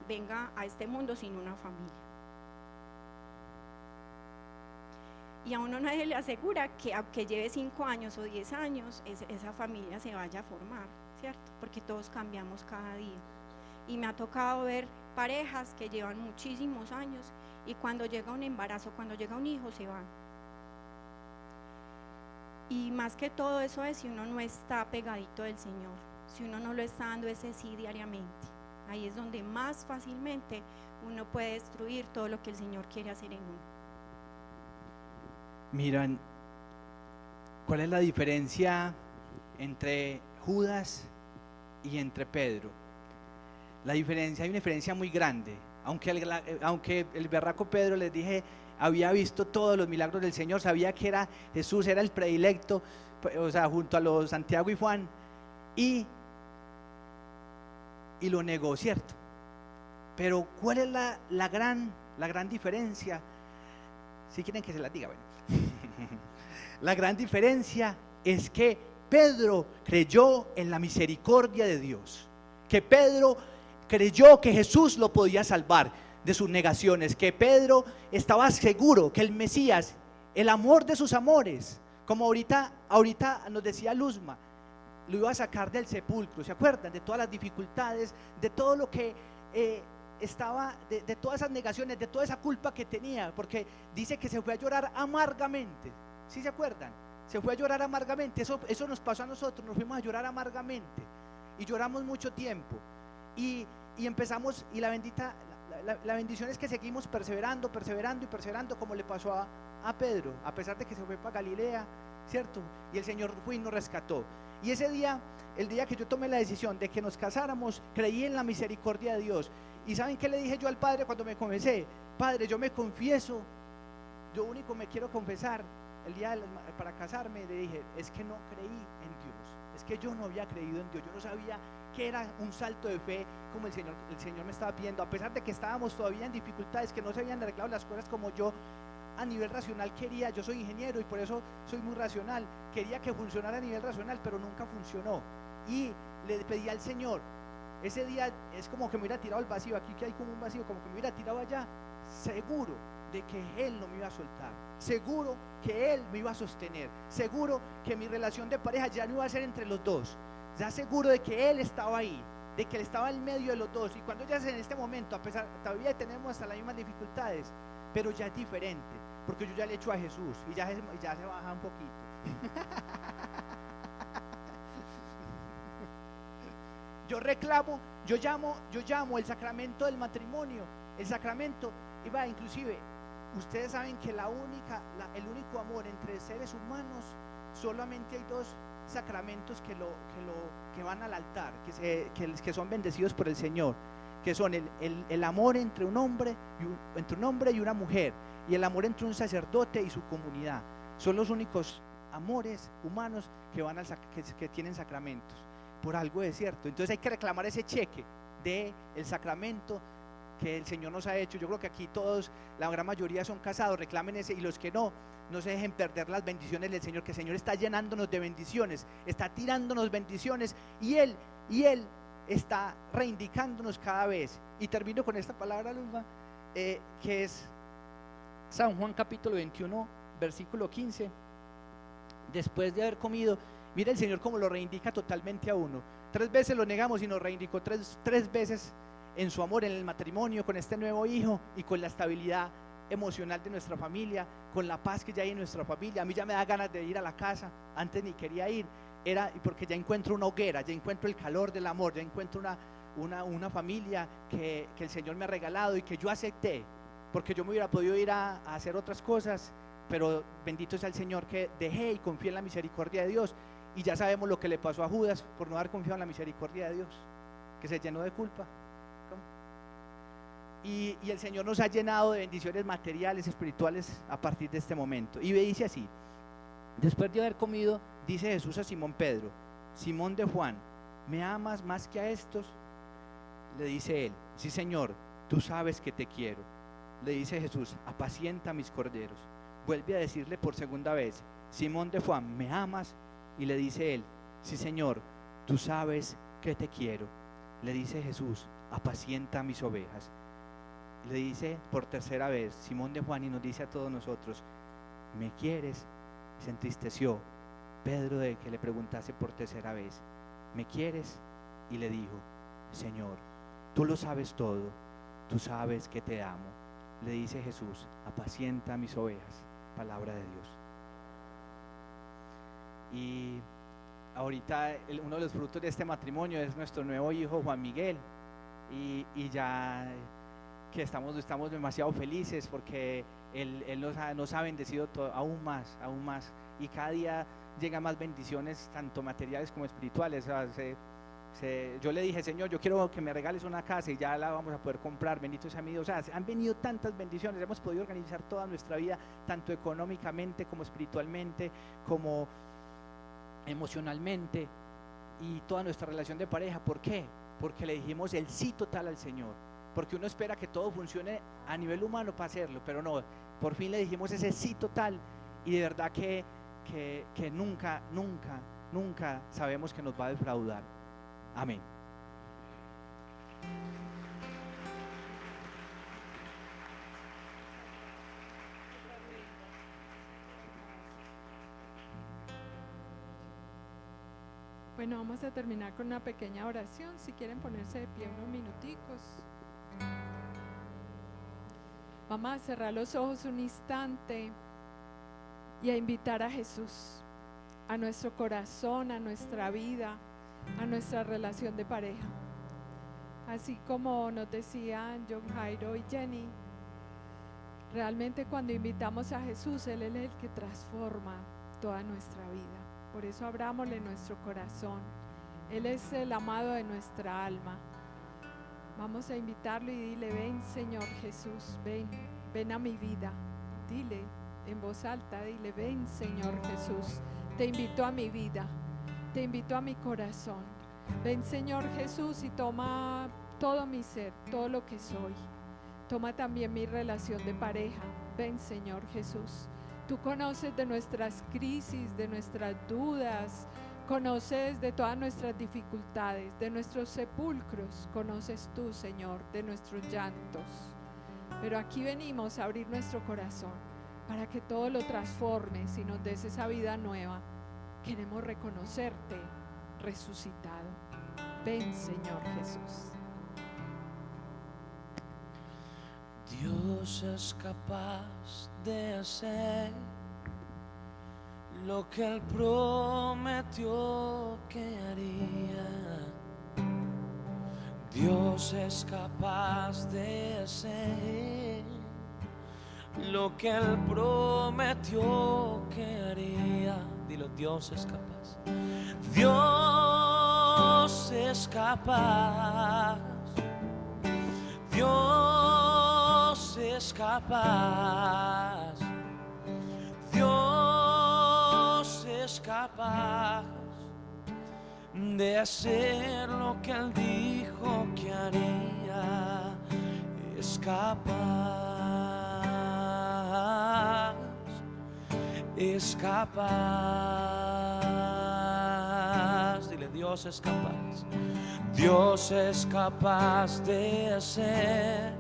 venga a este mundo sin una familia, y a uno nadie le asegura que aunque lleve 5 años o 10 años esa familia se vaya a formar, ¿cierto? Porque todos cambiamos cada día, y me ha tocado ver parejas que llevan muchísimos años y cuando llega un embarazo, cuando llega un hijo, se van. Y más que todo eso es si uno no está pegadito del Señor, si uno no lo está dando ese sí diariamente. Ahí es donde más fácilmente uno puede destruir todo lo que el Señor quiere hacer en uno. Miran, ¿cuál es la diferencia entre Judas y entre Pedro? Hay una diferencia muy grande. Aunque el berraco Pedro, les dije, había visto todos los milagros del Señor, sabía que Jesús era el predilecto, o sea, junto a los Santiago y Juan, y lo negó, ¿cierto? Pero ¿cuál es la gran diferencia? Si quieren que se las diga, bueno. La gran diferencia es que Pedro creyó en la misericordia de Dios, que Pedro creyó que Jesús lo podía salvar. de sus negaciones, que Pedro estaba seguro que el Mesías, el amor de sus amores, como ahorita nos decía Luzma, lo iba a sacar del sepulcro. ¿Se acuerdan? De todas las dificultades, de todo lo que estaba, de todas esas negaciones, de toda esa culpa que tenía, porque dice que se fue a llorar amargamente. ¿Sí se acuerdan? Se fue a llorar amargamente. Eso nos pasó a nosotros, nos fuimos a llorar amargamente y lloramos mucho tiempo y empezamos, y la bendición es que seguimos perseverando como le pasó a Pedro, a pesar de que se fue para Galilea, ¿cierto? Y el Señor fue y nos rescató. Y ese día, el día que yo tomé la decisión de que nos casáramos, creí en la misericordia de Dios. ¿Y saben qué le dije yo al Padre cuando me confesé? Padre, yo me confieso, yo único me quiero confesar. El día para casarme le dije, es que no creí en Dios, es que yo no había creído en Dios, yo no sabía que era un salto de fe como el Señor me estaba pidiendo, a pesar de que estábamos todavía en dificultades, que no se habían arreglado las cosas como yo a nivel racional quería. Yo soy ingeniero y por eso soy muy racional, quería que funcionara a nivel racional, pero nunca funcionó. Y le pedí al Señor, ese día es como que me hubiera tirado al vacío, aquí que hay como un vacío, como que me hubiera tirado allá, seguro de que Él no me iba a soltar, seguro que Él me iba a sostener, seguro que mi relación de pareja ya no iba a ser entre los dos, ya seguro de que Él estaba ahí, de que Él estaba en medio de los dos. Y cuando ya en este momento, a pesar, todavía tenemos hasta las mismas dificultades, pero ya es diferente, porque yo ya le echo a Jesús y ya se baja un poquito. Yo reclamo, yo llamo el sacramento del matrimonio, el sacramento, y va, inclusive, ustedes saben que el único amor entre seres humanos, solamente hay dos sacramentos que van al altar, que son bendecidos por el Señor, que son el amor entre un hombre y una mujer, y el amor entre un sacerdote y su comunidad. Son los únicos amores humanos que tienen sacramentos. Por algo es cierto. Entonces hay que reclamar ese cheque del sacramento que el Señor nos ha hecho. Yo creo que aquí todos, la gran mayoría son casados, reclamen ese, y los que no se dejen perder las bendiciones del Señor, que el Señor está llenándonos de bendiciones, está tirándonos bendiciones, y Él está reindicándonos cada vez. Y termino con esta palabra, Luzma, que es San Juan capítulo 21, versículo 15. Después de haber comido, mira el Señor cómo lo reindica totalmente a uno. 3 veces lo negamos y nos reindicó tres veces en su amor, en el matrimonio, con este nuevo hijo y con la estabilidad emocional de nuestra familia, con la paz que ya hay en nuestra familia. A mí ya me da ganas de ir a la casa, antes ni quería ir, porque ya encuentro una hoguera, ya encuentro el calor del amor, ya encuentro una familia que el Señor me ha regalado y que yo acepté, porque yo me hubiera podido ir a hacer otras cosas, pero bendito sea el Señor que dejé y confié en la misericordia de Dios. Y ya sabemos lo que le pasó a Judas por no haber confiado en la misericordia de Dios, que se llenó de culpa. Y el Señor nos ha llenado de bendiciones materiales, espirituales a partir de este momento. Y dice así: después de haber comido, dice Jesús a Simón Pedro: Simón de Juan, ¿me amas más que a estos? Le dice él: sí, Señor, tú sabes que te quiero. Le dice Jesús: apacienta mis corderos. Vuelve a decirle por segunda vez: Simón de Juan, ¿me amas? Y le dice él: sí, Señor, tú sabes que te quiero. Le dice Jesús: apacienta mis ovejas. Le dice por tercera vez Simón de Juan, y nos dice a todos nosotros: ¿me quieres? Se entristeció Pedro de que le preguntase por tercera vez: ¿me quieres? Y le dijo: Señor, tú lo sabes todo, tú sabes que te amo. Le dice Jesús: apacienta mis ovejas. Palabra de Dios. Y ahorita uno de los frutos de este matrimonio es nuestro nuevo hijo Juan Miguel, y ya que estamos demasiado felices porque él nos ha bendecido aún más, y cada día llegan más bendiciones, tanto materiales como espirituales. Yo le dije: Señor, yo quiero que me regales una casa, y ya la vamos a poder comprar, bendito sea mi Dios. O sea, han venido tantas bendiciones, hemos podido organizar toda nuestra vida, tanto económicamente como espiritualmente, como emocionalmente, y toda nuestra relación de pareja. ¿Por qué? Porque le dijimos el sí total al Señor, porque uno espera que todo funcione a nivel humano para hacerlo, pero no, por fin le dijimos ese sí total, y de verdad que nunca sabemos que nos va a defraudar. Amén. Bueno, vamos a terminar con una pequeña oración. Si quieren ponerse de pie unos minuticos. Vamos a cerrar los ojos un instante y a invitar a Jesús a nuestro corazón, a nuestra vida, a nuestra relación de pareja. Así como nos decían John Jairo y Jenny, realmente cuando invitamos a Jesús, Él es el que transforma toda nuestra vida. Por eso abrámosle nuestro corazón. Él es el amado de nuestra alma. Vamos a invitarlo y dile: ven, Señor Jesús, ven a mi vida. Dile en voz alta, dile: ven, Señor Jesús, te invito a mi vida, te invito a mi corazón. Ven, Señor Jesús, y toma todo mi ser, todo lo que soy. Toma también mi relación de pareja. Ven, Señor Jesús. Tú conoces de nuestras crisis, de nuestras dudas, conoces de todas nuestras dificultades, de nuestros sepulcros, conoces tú, Señor, de nuestros llantos. Pero aquí venimos a abrir nuestro corazón para que todo lo transformes y nos des esa vida nueva. Queremos reconocerte resucitado. Ven, Señor Jesús. Dios es capaz de hacer lo que Él prometió que haría. Dios es capaz de hacer lo que Él prometió que haría. Dilo: Dios es capaz. Dios es capaz. Dios es capaz. Dios es capaz de hacer lo que Él dijo que haría. Es capaz. Es capaz. Dile: Dios es capaz. Dios es capaz de hacer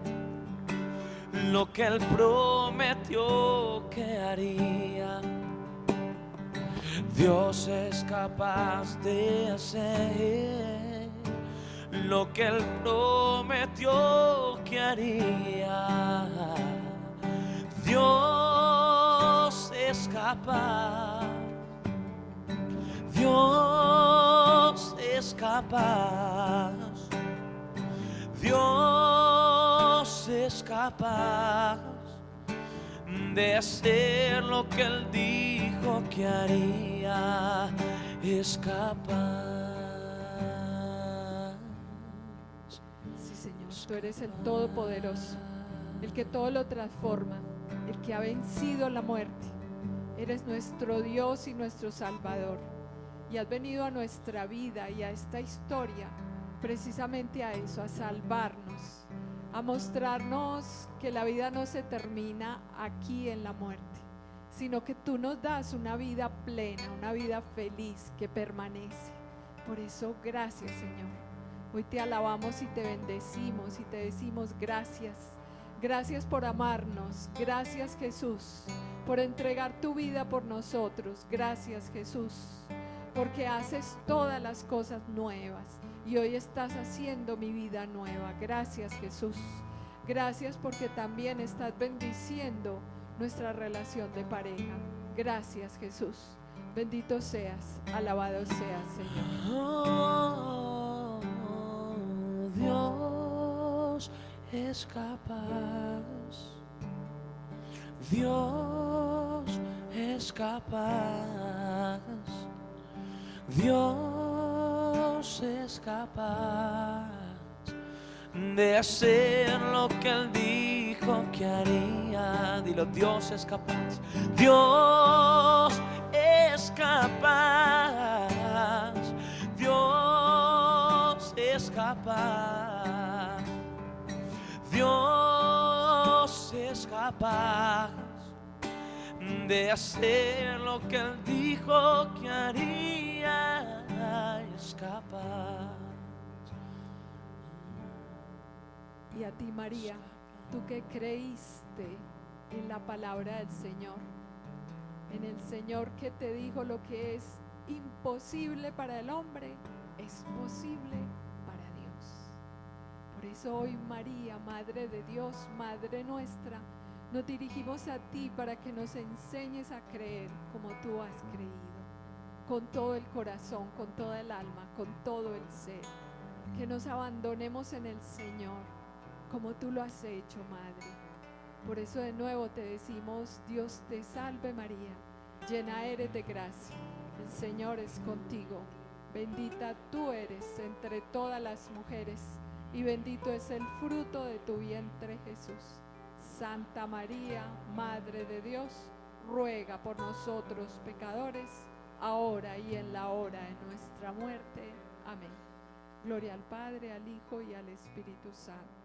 lo que Él prometió que haría. Dios es capaz de hacer lo que Él prometió que haría. Dios es capaz. Dios es capaz. Dios es capaz de hacer lo que Él dijo que haría. Es capaz. Sí, Señor, tú eres el Todopoderoso, el que todo lo transforma, el que ha vencido la muerte. Eres nuestro Dios y nuestro Salvador. Y has venido a nuestra vida y a esta historia precisamente a eso, a salvarnos, a mostrarnos que la vida no se termina aquí en la muerte, sino que tú nos das una vida plena, una vida feliz que permanece. Por eso, gracias, Señor. Hoy te alabamos y te bendecimos y te decimos gracias. Gracias por amarnos. Gracias, Jesús, por entregar tu vida por nosotros. Gracias, Jesús, porque haces todas las cosas nuevas y hoy estás haciendo mi vida nueva. Gracias, Jesús. Gracias porque también estás bendiciendo nuestra relación de pareja. Gracias, Jesús. Bendito seas, alabado seas, Señor. Oh, Dios es capaz. Dios es capaz. Dios es capaz de hacer lo que Él dijo que haría. Dilo: Dios es capaz. Dios es capaz. Dios es capaz. Dios es capaz de hacer lo que Él dijo que haría. Es capaz. Y a ti, María, tú que creíste en la palabra del Señor, en el Señor que te dijo lo que es imposible para el hombre es posible para Dios. Por eso hoy, María, Madre de Dios, Madre nuestra, nos dirigimos a ti para que nos enseñes a creer como tú has creído, con todo el corazón, con toda el alma, con todo el ser. Que nos abandonemos en el Señor, como tú lo has hecho, Madre. Por eso de nuevo te decimos: Dios te salve María, llena eres de gracia, el Señor es contigo. Bendita tú eres entre todas las mujeres, y bendito es el fruto de tu vientre, Jesús. Santa María, Madre de Dios, ruega por nosotros pecadores, ahora y en la hora de nuestra muerte. Amén. Gloria al Padre, al Hijo y al Espíritu Santo.